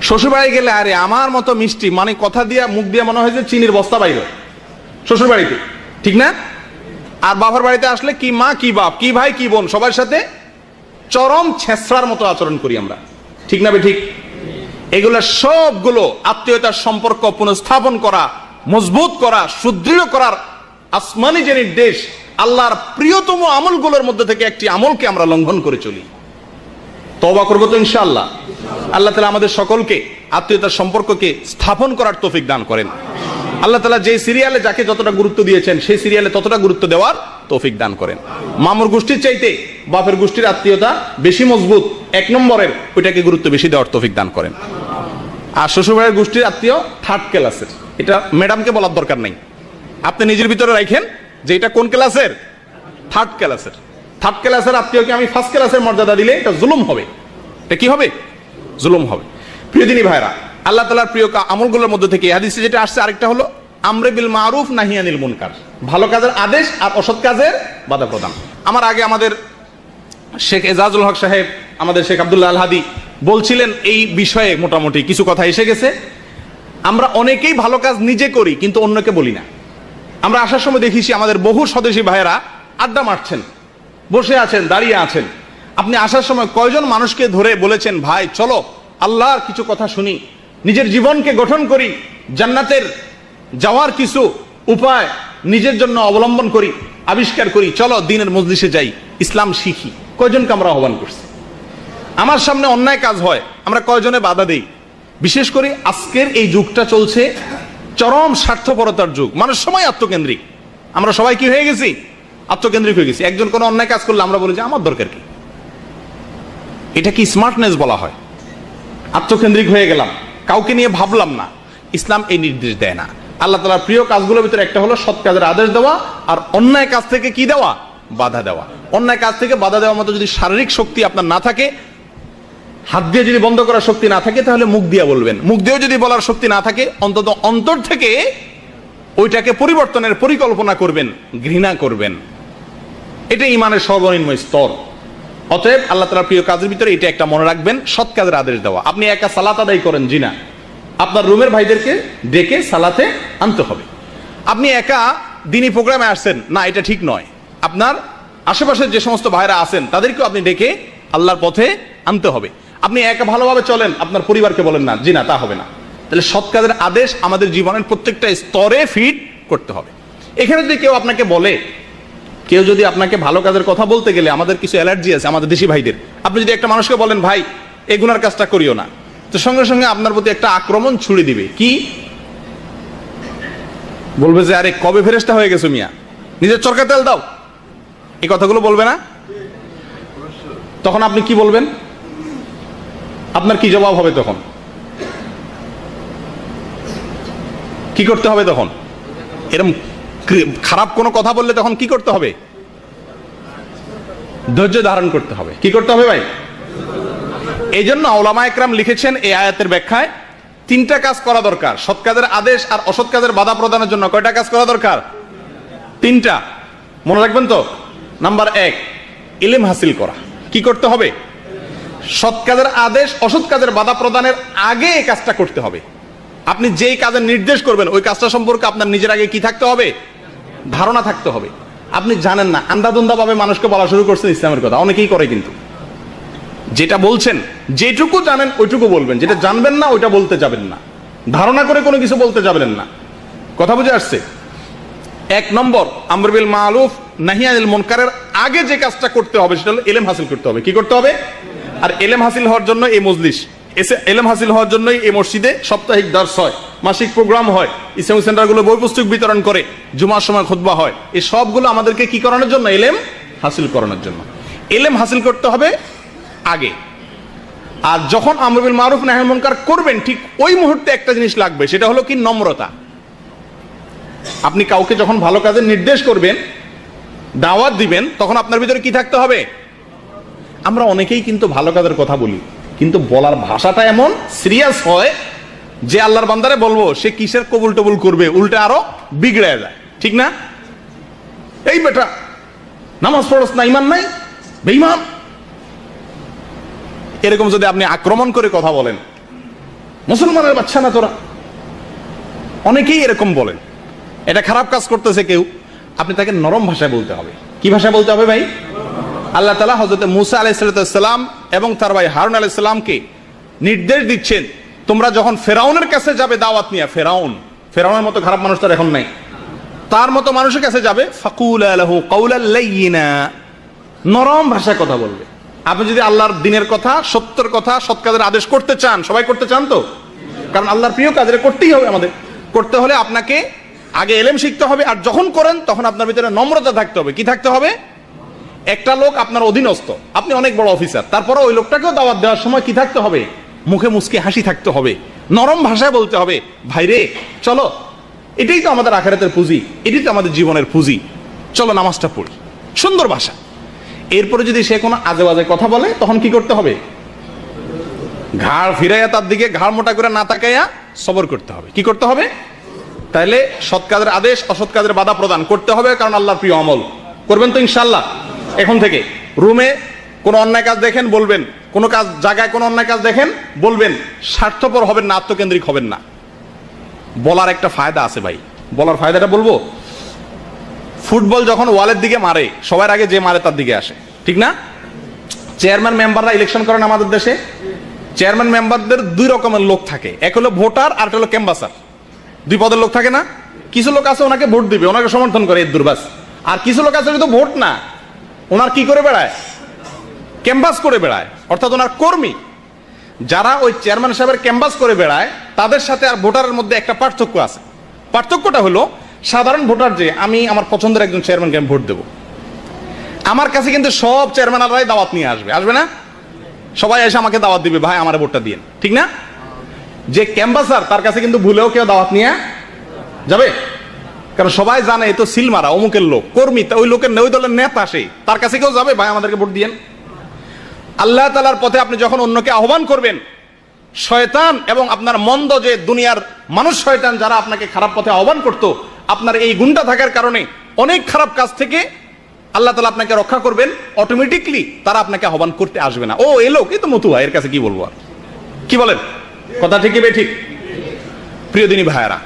শ্বশুর বাড়ি গেলে আরে আমার মতো মিষ্টি, মানে কথা দিয়া মুখ দিয়ে মনে হয় যে চিনির বস্তা বাইরে শ্বশুর বাড়িতে, ঠিক না? আর বাবার বাড়িতে আসলে কি মা কি বাপ কি ভাই কি বোন সবার সাথে চরম ছেঁচড়ার মতো আচরণ করি আমরা, ঠিক না? ঠিক। এগুলো সবগুলো আত্মীয়তার সম্পর্ক পুনঃস্থাপন করা, মজবুত করা, সুদৃঢ় করার আসমানি যে নির্দেশ, আল্লাহর প্রিয়তম আমলগুলোর মধ্যে থেকে একটি আমলকে আমরা লঙ্ঘন করে চলি। তওবা করবো তো ইনশাআল্লাহ। আল্লাহ তাআলা আমাদের সকলকে আত্মীয়তার সম্পর্ককে স্থাপন করার তৌফিক দান করেন। আল্লাহ তাআলা যে সিরিয়ালে যাকে যতটা গুরুত্ব দিয়েছেন সেই সিরিয়ালে ততটা গুরুত্ব দেওয়ার তৌফিক দান করেন। মামুর গোষ্ঠীর চাইতে বাপের গোষ্ঠীর আত্মীয়তা বেশি মজবুত, এক নম্বরের, ওইটাকে গুরুত্ব বেশি দেওয়ার তৌফিক দান করেন। আর শ্বশুরবাড়ির গোষ্ঠীর আত্মীয় থার্ড ক্লাসের, এটা ম্যাডামকে বলার দরকার নাই, আপনি নিজের ভিতরে রাখেন যে এটা কোন ক্লাসের, থার্ড ক্লাসের। থার্ড ক্লাসের আত্মীয়কে আমি ফার্স্ট ক্লাসের মর্যাদা দিলে এটা জুলুম হবে। এটা কি হবে? জুলুম হবে। প্রিয় দিনী ভাইরা, আল্লাহ তাআলার প্রিয় আমলগুলোর মধ্যে থেকে হাদিসে যেটা আসছে আরেকটা হলো আমরে বিল মারুফ নাহি আনিল মুনকার, ভালো কাজের আদেশ আর অসৎ কাজের বাধা প্রদান। আমার আগে আমাদের শেখ এজাজুল হক সাহেব, আমাদের শেখ আব্দুল্লাহ আল হাদি বলছিলেন এই বিষয়ে মোটামুটি কিছু কথা এসে গেছে। আমরা অনেকেই ভালো কাজ নিজে করি কিন্তু অন্যকে বলি না। আমরা আসার সময় দেখেছি আমাদের বহু স্বদেশী ভাইয়েরা আড্ডা মারছেন, বসে আছেন, দাঁড়িয়ে আছেন। আপনি আসার সময় কয়জন মানুষকে ধরে বলেছেন ভাই চলো আল্লাহর কিছু কথা শুনি, নিজের জীবনকে গঠন করি, জান্নাতের যাওয়ার কিছু উপায় নিজের জন্য অবলম্বন করি, আবিষ্কার করি, চলো দ্বীনের মজলিসে যাই, ইসলাম শিখি। কয়জনকে আমরা আহ্বান করছি? আমার সামনে অন্যায় কাজ হয়, আমরা কয়জনে বাধা দেই? বিশেষ করে আজকের এই যুগটা চলছে চরম স্বার্থপরতার যুগ, মানুষ সময় আত্মকেন্দ্রিক। আমরা সবাই কি হয়ে গেছি? আত্মকেন্দ্রিক হয়ে গেছি। একজন কোনো অন্যায় কাজ করলে আমরা বলি যে আমার দরকার কি? এটা কি স্মার্টনেস বলা হয়? আত্মকেন্দ্রিক হয়ে গেলাম, কাউকে নিয়ে ভাবলাম না। ইসলাম এই নির্দেশ দেয় না। আল্লাহ তাআলার প্রিয় কাজগুলোর ভিতরে একটা হলো সৎ কাজের আদেশ দেওয়া, আর অন্যায় কাজ থেকে কি দেওয়া? বাধা দেওয়া। অন্যায় কাজ থেকে বাধা দেওয়ার মতো যদি শারীরিক শক্তি আপনার না থাকে, হাত দিয়ে যদি বন্ধ করার শক্তি না থাকে, তাহলে মুখ দিয়ে বলবেন। মুখ দিয়েও যদি বলার শক্তি না থাকে, অন্তত অন্তর থেকে ওইটাকে পরিবর্তনের পরিকল্পনা করবেন, ঘৃণা করবেন। এটা ঈমানের সর্বনিম্ন স্তর। অতএব আল্লাহ তাআলার প্রিয় কাজের ভিতরে এটা একটা মনে রাখবেন, সৎ কাজের আদেশ দেওয়া। আপনি একা সালাত আদায় করেন, জি না, আপনার রুমের ভাইদেরকে ডেকে সালাতে আনতে হবে। আপনি একা দিনী প্রোগ্রামে আসছেন না, এটা ঠিক নয়। আপনার আশেপাশের যে সমস্ত ভাইরা আছেন তাদেরকেও আপনি ডেকে আল্লাহর পথে আনতে হবে। আপনি একা ভালোভাবে চলেন, আপনার পরিবারকে বলেন না, জি না, তা হবে না। তাহলে সৎ কাজের আদেশ আমাদের জীবনের প্রত্যেকটা স্তরে ফিট করতে হবে। এখানে যদি কেউ আপনাকে বলে, কেউ যদি আপনাকে ভালো কাজের কথা বলতে গেলে, আমাদের কিছু অ্যালার্জি আছে আমাদের দেশি ভাইদের, আপনি যদি একটা মানুষকে বলেন ভাই এই গুনার কাজটা করিও না, তো সঙ্গে সঙ্গে আপনার প্রতি একটা আক্রমণ ছুড়ে দিবে। কি বলবে? যে আরে কবে ফেরেশতা হয়ে গেছো মিয়া, নিজের চরকা তেল দাও, এই কথাগুলো বলবে না? তখন আপনি কি বলবেন? আপনার কি জবাব হবে তখন? কি করতে হবে তখন? এরকম খারাপ কোনো কথা বললে তখন কি করতে হবে? ধৈর্য ধারণ করতে হবে। কি করতে হবে ভাই? এই জন্য উলামা একরাম লিখেছেন এই আয়াতের ব্যাখ্যায়, তিনটা কাজ করা দরকার সৎ কাজের আদেশ আর অসৎ কাজের বাধা প্রদানের জন্য। কয়টা কাজ করা দরকার? তিনটা। মনে রাখবেন তো। নাম্বার 1, ইলম হাসিল করা। কি করতে হবে? সৎ কাজের আদেশ অসৎ কাজের বাধা প্রদানের আগে এই কাজটা করতে হবে। আপনি যেই কাজের নির্দেশ করবেন ওই কাজটা সম্পর্কে আপনার নিজের আগে কি থাকতে হবে? ধারণা থাকতে হবে। আপনি জানেন না, আন্ধাধুন্ধা ভাবে মানুষকে বলা শুরু করছেন ইসলামের কথা, অনেকেই করে, কিন্তু যেটা বলছেন যেটুকু জানেন ওইটুকু বলবেন, যেটা জানবেন না ওইটা বলতে যাবেন না, ধারণা করে কোনো কিছু বলতে যাবেন না। কথা বুঝে আসছে? 1 নম্বর, আমর বিল মারুফ নাহি আনিল মুনকারের আগে যে কাজটা করতে হবে সেটা হলো ইলম হাসিল করতে হবে। কি করতে হবে? আর ইলম হাসিল হওয়ার জন্য এই মজলিস, এলম হাসিল হওয়ার জন্যই এই মসজিদে সাপ্তাহিক দর্স হয়, মাসিক প্রোগ্রাম হয়, ইসলামী সেন্টারগুলো বই পুস্তক বিতরণ করে, জুমার সময় খুতবা হয়, এই সবগুলো আমাদেরকে কি করানোর জন্য? ইলম হাসিল করানোর জন্য। ইলম হাসিল করতে হবে আগে। আর যখন আমর বিল মারুফ নাহি আনিল মুনকার করবেন, ঠিক ওই মুহূর্তে একটা জিনিস লাগবে, সেটা হলো কি? নম্রতা। আপনি কাউকে যখন ভালো কাজের নির্দেশ করবেন, দাওয়াত দিবেন, তখন আপনার ভিতরে কি থাকতে হবে? আমরা অনেকেই কিন্তু ভালো কাজের কথা বলি, কিন্তু বলার ভাষাটা এমন সিরিয়াস হয় যে আল্লাহর বান্দারে বলবো, সে কিসের কবুল টবুল করবে, উল্টে আরো বিগড়ে যায়। ঠিক না? এই বেটা নামাজ পড়স না, ইমান নাই, বেঈমান। এরকম যদি আপনি আক্রমণ করে কথা বলেন, মুসলমানের বাচ্চা না তোরা, অনেকেই এরকম বলেন, এটা খারাপ কাজ করতেছে কেউ, আপনি তাকে নরম ভাষায় বলতে হবে। কি ভাষায় বলতে হবে ভাই? আল্লাহ তাআলা হযরত মুসা আলাইহিস সালাম এবং তার ভাই হারুন আলাইহিস সালামকে নির্দেশ দিচ্ছেন, তোমরা যখন ফেরাউনের কাছে যাবে দাওয়াত নিয়ে, ফেরাউনের মতো খারাপ মানুষ তার এখন নাই, তার মতো মানুষের কাছে যাবে, ফাকুলা লাহু কাওলাল লাইয়িনা, নরম ভাষায় কথা বলবে। আপনি যদি আল্লাহর দ্বীনের কথা, সত্যের কথা, সৎ কাজের আদেশ করতে চান, সবাই করতে চান তো, কারণ আল্লাহর প্রিয় কাজ, এটা করতেই হবে আমাদের। করতে হলে আপনাকে আগে ইলম শিখতে হবে, আর যখন করেন তখন আপনার ভিতরে নম্রতা থাকতে হবে। কি থাকতে হবে? একটা লোক আপনার অধীনস্থ, আপনি অনেক বড় অফিসার, তারপরে ওই লোকটাকেও দাওয়াত দেওয়ার সময় কি থাকতে হবে? মুখে মুচকি হাসি থাকতে হবে, নরম ভাষায় বলতে হবে, ভাইরে চলো, এটাই তো আমাদের আখিরাতের পুঁজি, এটাই তো আমাদের জীবনের পুঁজি, চলো নামাজটা পড়ি, সুন্দর ভাষা। এরপরে যদি সে কোনো আজে বাজে কথা বলে, তখন কি করতে হবে? ঘাড় ফিরাইয়া তার দিকে ঘাড় মোটা করে না তাকাইয়া সবর করতে হবে। কি করতে হবে? তাইলে সৎ কাজের আদেশ, অসৎ কাজের বাধা প্রদান করতে হবে, কারণ আল্লাহর প্রিয় আমল। করবেন তো ইনশাআল্লাহ? এখন থেকে রুমে কোনো অন্যায় কাজ দেখেন বলবেন, কোনো কাজ জায়গায় কোনো অন্যায় কাজ দেখেন বলবেন, স্বার্থপর হবেন না, আত্মকেন্দ্রিক হবেন না। বলার একটা ফায়দা আছে ভাই, বলার ফায়দাটা বলবো। ফুটবল যখন ওয়ালের দিকে মারে, সবার আগে যে মারে তার দিকে আসে, ঠিক না? চেয়ারম্যান মেম্বাররা ইলেকশন করেন আমাদের দেশে, চেয়ারম্যান মেম্বারদের দুই রকমের লোক থাকে, এক হলো ভোটার আর একটা হলো ক্যাম্বাসার। দুই পদের লোক থাকে না? কিছু লোক আছে ওনাকে ভোট দিবে, ওনাকে সমর্থন করে, এর দুর্বাস। আর কিছু লোক আছে শুধু ভোট না, ওনার কি করে বেড়ায়? ক্যাম্বাস করে বেড়ায়, অর্থাৎ ওনার কর্মী। যারা ওই চেয়ারম্যান সাহেবের ক্যাম্বাস করে বেড়ায়, তাদের সাথে আর ভোটারের মধ্যে একটা পার্থক্য আছে। পার্থক্যটা হলো, সাধারণ ভোটার যে আমি আমার পছন্দের একজন চেয়ারম্যানকে আমি ভোট দেবো, আমার কাছে কিন্তু সব চেয়ারম্যানরাই দাওয়াত নিয়ে আসবে, আসবে না? সবাই এসে আমাকে দাওয়াত দিবে, ভাই আমার ভোটটা দিন, ঠিক না? যে ক্যাম্বাসার, তার কাছে কিন্তু ভুলেও কেউ দাওয়াত নিয়ে যাবে, কারণ সবাই জানে এ তো সিলমারা, অমুকের লোক, কর্মী, ওই লোকের ওই দলের নেতা, সেই তার কাছে কেউ যাবে, ভাই আমাদেরকে ভোট দিয়েন। আল্লাহ তাআলার পথে আপনি যখন অন্যকে আহ্বান করবেন, শয়তান এবং আপনার মন্দ যে দুনিয়ার মানুষ শয়তান, যারা আপনাকে খারাপ পথে আহ্বান করতো, আপনার এই গুণটা থাকার কারণে অনেক খারাপ কাজ থেকে আল্লাহ তাআলা আপনাকে রক্ষা করবেন। অটোমেটিকলি তারা আপনাকে আহ্বান করতে আসবে না। ও এই লোক, এই তো মতুয়া, এর কাছে কি বলবো আর। কি বলেন? কথা ঠিক বে ঠিক? প্রিয় দিনী ভাইয়েরা,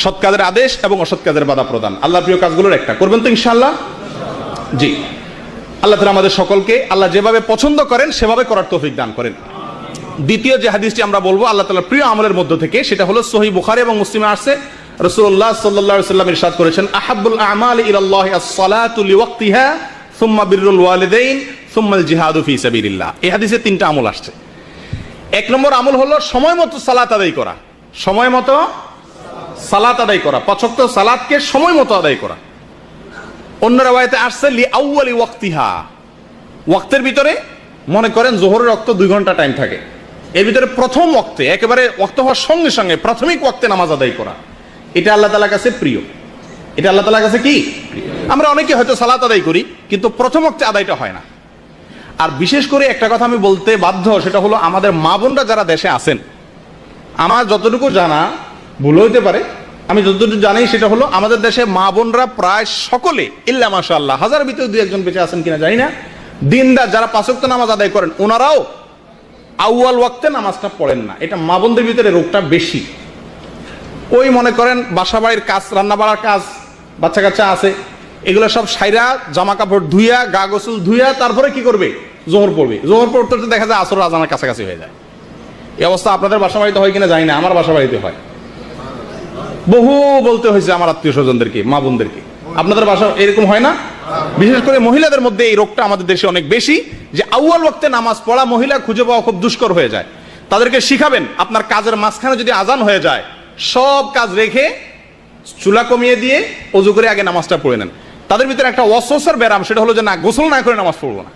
সৎ কাজের আদেশ এবং অসৎ কাজের বাধা প্রদান আল্লাহর প্রিয় কাজগুলোর একটা। করবেন তো ইনশাআল্লাহ? জি। আল্লাহ তাআলা আমাদের সকলকে আল্লাহ যেভাবে পছন্দ করেন সেভাবে করার তৌফিক দান করেন। দ্বিতীয় যে হাদিসটি আমরা বলবো আল্লাহ তাআলার প্রিয় আমলের মধ্য থেকে, সেটা হলো সহিহ বুখারী এবং মুসলিমে আসছে, রাসূলুল্লাহ সাল্লাল্লাহু আলাইহি ওয়াসাল্লাম ইরশাদ করেছেন, আহাব্বুল আমালি ইলাল্লাহি আস-সালাতু লিওয়াক্তিহা সুম্মা বিররুল ওয়ালিদাইন সুম্মাল জিহাদু ফি সাবিলিল্লাহ। এই হাদিসে তিনটা আমল আসছে। এক নম্বর আমল হলো সময় মতো সালাত আদায় করা, সময় মতো সালাত আদায় করা, পাঁচ ওয়াক্ত সালাতকে সময় মতো আদায় করা। অন্য রাওয়ায়াতে আসছে লি আউয়ালি ওয়াক্তিহা, ওয়াক্তের ভিতরে মনে করেন যোহরের ওয়াক্ত 2 ঘন্টা টাইম থাকে, এর ভিতরে প্রথম ওয়াক্তে একেবারে ওয়াক্ত হওয়ার সঙ্গে সঙ্গে প্রাথমিক ওয়াক্তে নামাজ আদায় করা, এটা আল্লাহ তাআলার কাছে প্রিয়। এটা আল্লাহ তাআলার কাছে কি? আমরা অনেকে হয়তো সালাত আদায় করি, কিন্তু প্রথম ওয়াক্তে আদায়টা হয় না। আর বিশেষ করে একটা কথা আমি বলতে বাধ্য, সেটা হলো আমাদের মা বোনরা যারা দেশে আছেন, আমার যতটুকু জানা, ভুল হইতে পারে, আমি যতটুকু জানি সেটা হলো আমাদের দেশে মা বোনরা প্রায় সকলে ইল্লা মাশাআল্লাহ, হাজার ভিতরে 2-1 বেঁচে আছেন কিনা জানি না, দিনদার যারা 5 ওয়াক্ত নামাজ আদায় করেন, ওনারাও আউয়াল ওয়াক্তে নামাজটা পড়েন না। এটা মা বোনদের ভিতরে রোগটা বেশি। ওই মনে করেন বাসা বাড়ির কাজ, রান্না বাড়ার কাজ, বাচ্চা কাচ্চা আছে, এগুলো সব সাইরা জামা কাপড় ধুইয়া, গা গোসল ধুইয়া তারপরে কি করবে? জোহর পড়বে। জোহর পড়তে দেখা যায় আসর আজানের কাছাকাছি হয়ে যায়। এই অবস্থা আপনাদের বাসা বাড়িতে হয় কিনা জানি না, আমার বাসা বাড়িতে হয়। বহু বলতে হয়েছে আমার আত্মীয় স্বজনদেরকে, মা বোনদেরকে, আপনাদের বাসা এরকম হয় না? বিশেষ করে মহিলাদের মধ্যে এই রোগটা আমাদের দেশে অনেক বেশি, যে আউয়াল ওয়াক্তে নামাজ পড়া মহিলা খুঁজে পাওয়া খুব দুষ্কর হয়ে যায়। তাদেরকে শিখাবেন, আপনার কাজের মাঝখানে যদি আজান হয়ে যায়, সব কাজ রেখে চুলা কমিয়ে দিয়ে অজু করে আগে নামাজটা পড়ে নেন। তাদের ভিতরে একটা ওয়াসওয়াসার ব্যারাম, সেটা হলো যে না, গোসল না করে নামাজ পড়বো না।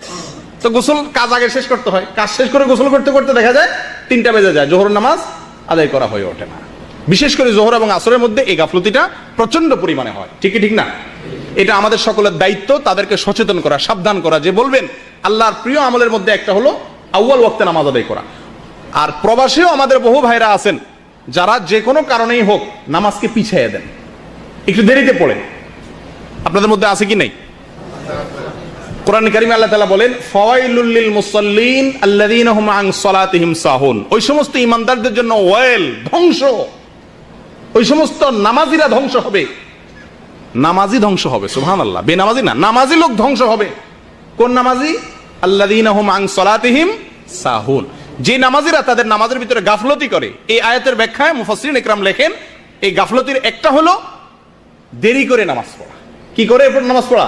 তো গোসল কাজ আগে শেষ করতে হয়, কাজ শেষ করে গোসল করতে করতে দেখা যায় 3টা বেজে যায়, জোহর নামাজ আদায় করা হয়ে ওঠে না। বিশেষ করে জোহর এবং আসরের মধ্যে এই গাফলতিটা প্রচন্ড পরিমাণে হয়। ঠিকই ঠিক না? এটা আমাদের সকলের দায়িত্ব, তাদেরকে সচেতন করা, সাবধান করা, যে বলবেন আল্লাহর প্রিয় আমলের মধ্যে একটা হলো আউয়াল ওয়াক্তে নামাজ আদায় করা। আর প্রবাসীও আমাদের বহু ভাইরা আছেন যারা যে কোনো কারণেই হোক নামাজকে পিছিয়ে দেন, একটু দেরিতে পড়ে। আপনাদের মধ্যে আছে কি নাই? কোরআন কারীমে আল্লাহ তাআলা বলেন, ফাওয়াইলুল লিল মুসাল্লিন আল্লাযীনা হুম আন সালাতিহিম সাহুন। ওই সমস্ত ঈমানদারদের জন্য ওয়াইল, ধ্বংস। ওই সমস্ত নামাজিরা ধ্বংস হবে, নামাজি ধ্বংস হবে। সুবহানাল্লাহ, বেনামাজি না, নামাজি লোক ধ্বংস হবে। কোন নামাজি? আল্লাযীনা হুম আন সালাতিহিম সাহুন, যে নামাজিরা তাদের নামাজের ভিতরে গাফলতি করে। এই আয়াতের ব্যাখ্যায় মুফাসসিরিন ইকরাম লেখেন, এই গাফলতির একটা হলো দেরি করে নামাজ পড়া। কি করে এরপর নামাজ পড়া?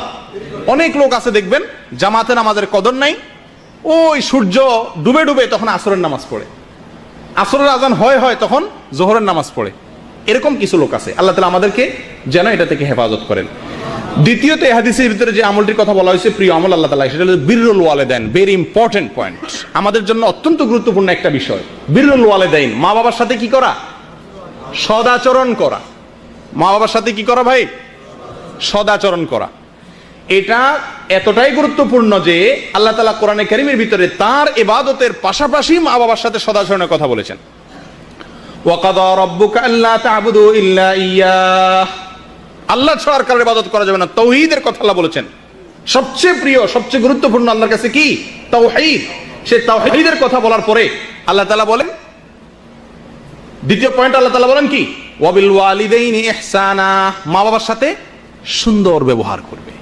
অনেক লোক আছে দেখবেন জামাতে নামাজের কদর নাই, ওই সূর্য ডুবে ডুবে তখন আসরের নামাজ পড়ে, আসরের আজান হয় তখন জোহরের নামাজ পড়ে। এরকম কিছু লোক আছে। আল্লাহ তাআলা আমাদেরকে যেন এটা থেকে হেফাজত করেন। দ্বিতীয়ত এই হাদিসের ভিতরে যে আমলটির কথা বলা হয়েছে, প্রিয় আমল আল্লাহ তাআলা, সেটা হলো বিররুল ওয়ালিদাইন। ভেরি ইম্পর্টেন্ট পয়েন্ট, আমাদের জন্য অত্যন্ত গুরুত্বপূর্ণ একটা বিষয়। বিররুল ওয়ালিদাইন, মা বাবার সাথে কি করা? সদাচরণ করা। মা বাবার সাথে কি করা ভাই? সদাচরণ করা। এটা এতটাই গুরুত্বপূর্ণ যে আল্লাহ তাআলা কোরআনে কারীমের ভিতরে তার ইবাদতের পাশাপাশি মা বাবার সাথে সদাচরণের কথা বলেছেন। ওয়া কাদা রাব্বুকা আল্লা তা'বুদু ইল্লা ইয়্যাহ, আল্লাহ ছাড়া আর কারোর ইবাদত করা যাবে না। তাওহীদের কথা আল্লাহ বলেছেন। সবচেয়ে প্রিয়, সবচেয়ে গুরুত্বপূর্ণ আল্লাহর কাছে কি? তাওহীদ। সে তাওহীদের কথা বলার পরে আল্লাহ তাআলা বলেন, দ্বিতীয় পয়েন্ট আল্লাহ তাআলা বলেন কি? ওয়া বিল ওয়ালিদাইনি ইহসানা, মা বাবার সাথে সুন্দর ব্যবহার করবে।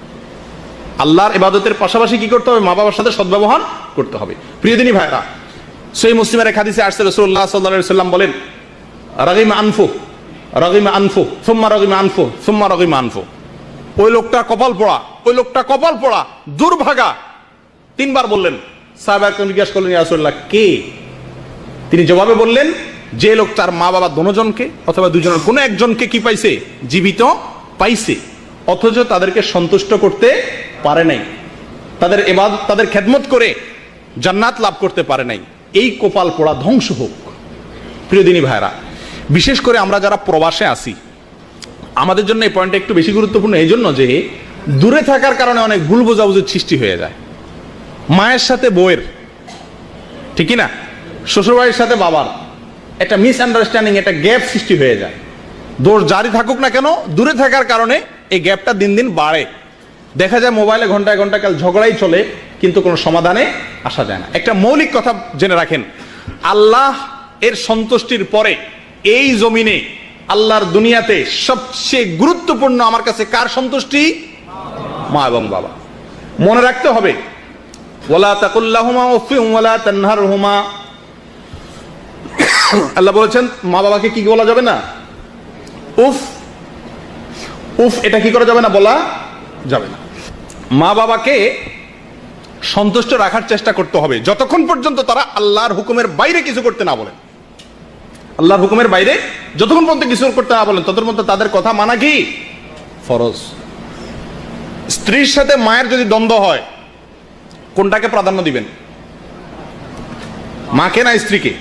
আল্লাহর ইবাদতের পাশাপাশি কি করতে হবে? মা বাবার সাথে সদ্ব্যবহার করতে হবে। প্রিয় দিনী ভাইরা, সহিহ মুসলিমের এক হাদিসে আসছে, রাসূলুল্লাহ সাল্লাল্লাহু আলাইহি ওয়াসাল্লাম বলেন, রাগিমা আনফু, রাগিমা আনফু, সুম্মা রাগিমা আনফু, সুম্মা রাগিমা আনফু। ওই লোকটা কপাল পোড়া, ওই লোকটা কপাল পোড়া, দুর্ভাগা। 3 বার বললেন। সাহাবায়ে জিজ্ঞাসা করলেন, ইয়া রাসূলুল্লাহ, কে? তিনি জবাবে বললেন, যে লোক তার মা বাবা দুজনকে অথবা দুজনের কোনো একজনকে কি পাইছে? জীবিত পাইছে, অথচ তাদেরকে সন্তুষ্ট করতে পারে নাই, তাদের ইবাদত, তাদের খেদমত করে জান্নাত লাভ করতে পারে নাই। এই কপাল পোড়া ধ্বংস হোক। প্রিয় দিনী ভাইরা, বিশেষ করে আমরা যারা প্রবাসে আছি, আমাদের জন্য এই পয়েন্টটা একটু বেশি গুরুত্বপূর্ণ এই জন্য যে দূরে থাকার কারণে অনেক ভুল বোঝাবুঝির সৃষ্টি হয়ে যায়। মায়ের সাথে বউয়ের, ঠিকই না, শ্বশুরবাড়ির সাথে বাবার একটা মিসআন্ডারস্ট্যান্ডিং, একটা গ্যাপ সৃষ্টি হয়ে যায়। দোষ জারি থাকুক না কেন, দূরে থাকার কারণে এই গ্যাপটা দিন দিন বাড়ে। দেখা যায় মোবাইলে ঘন্টায় ঘন্টা কাল ঝগড়াই চলে, কিন্তু কোনো সমাধানে আসা যায় না। একটা মৌলিক কথা জেনে রাখেন, আল্লাহ এর সন্তুষ্টির পরে এই জমিনে, আল্লাহর দুনিয়াতে সবচেয়ে গুরুত্বপূর্ণ আমার কাছে কার সন্তুষ্টি? মা এবং বাবা। মনে রাখতে হবে, ওয়ালা তাকুল্লাহুমা উফিন ওয়ালা তানহারহুমা। আল্লাহ বলেছেন মা বাবাকে কি বলা যাবে না? উফ, উফ, এটা কি করা যাবে না? বলা যাবে না। মা বাবাকে সন্তুষ্ট রাখার চেষ্টা করতে হবে যতক্ষণ পর্যন্ত তারা আল্লাহর হুকুমের বাইরে কিছু করতে না বলেন। আল্লাহর হুকুমের বাইরে যতক্ষণ পর্যন্ত কিছু করতে না বলেন, ততক্ষণ পর্যন্ত তাদের কথা মানা কি ফরজ। স্ত্রীর সাথে মায়ের যদি দ্বন্দ্ব হয়, কোনটাকে প্রাধান্য দিবেন? মাকে না স্ত্রীকে?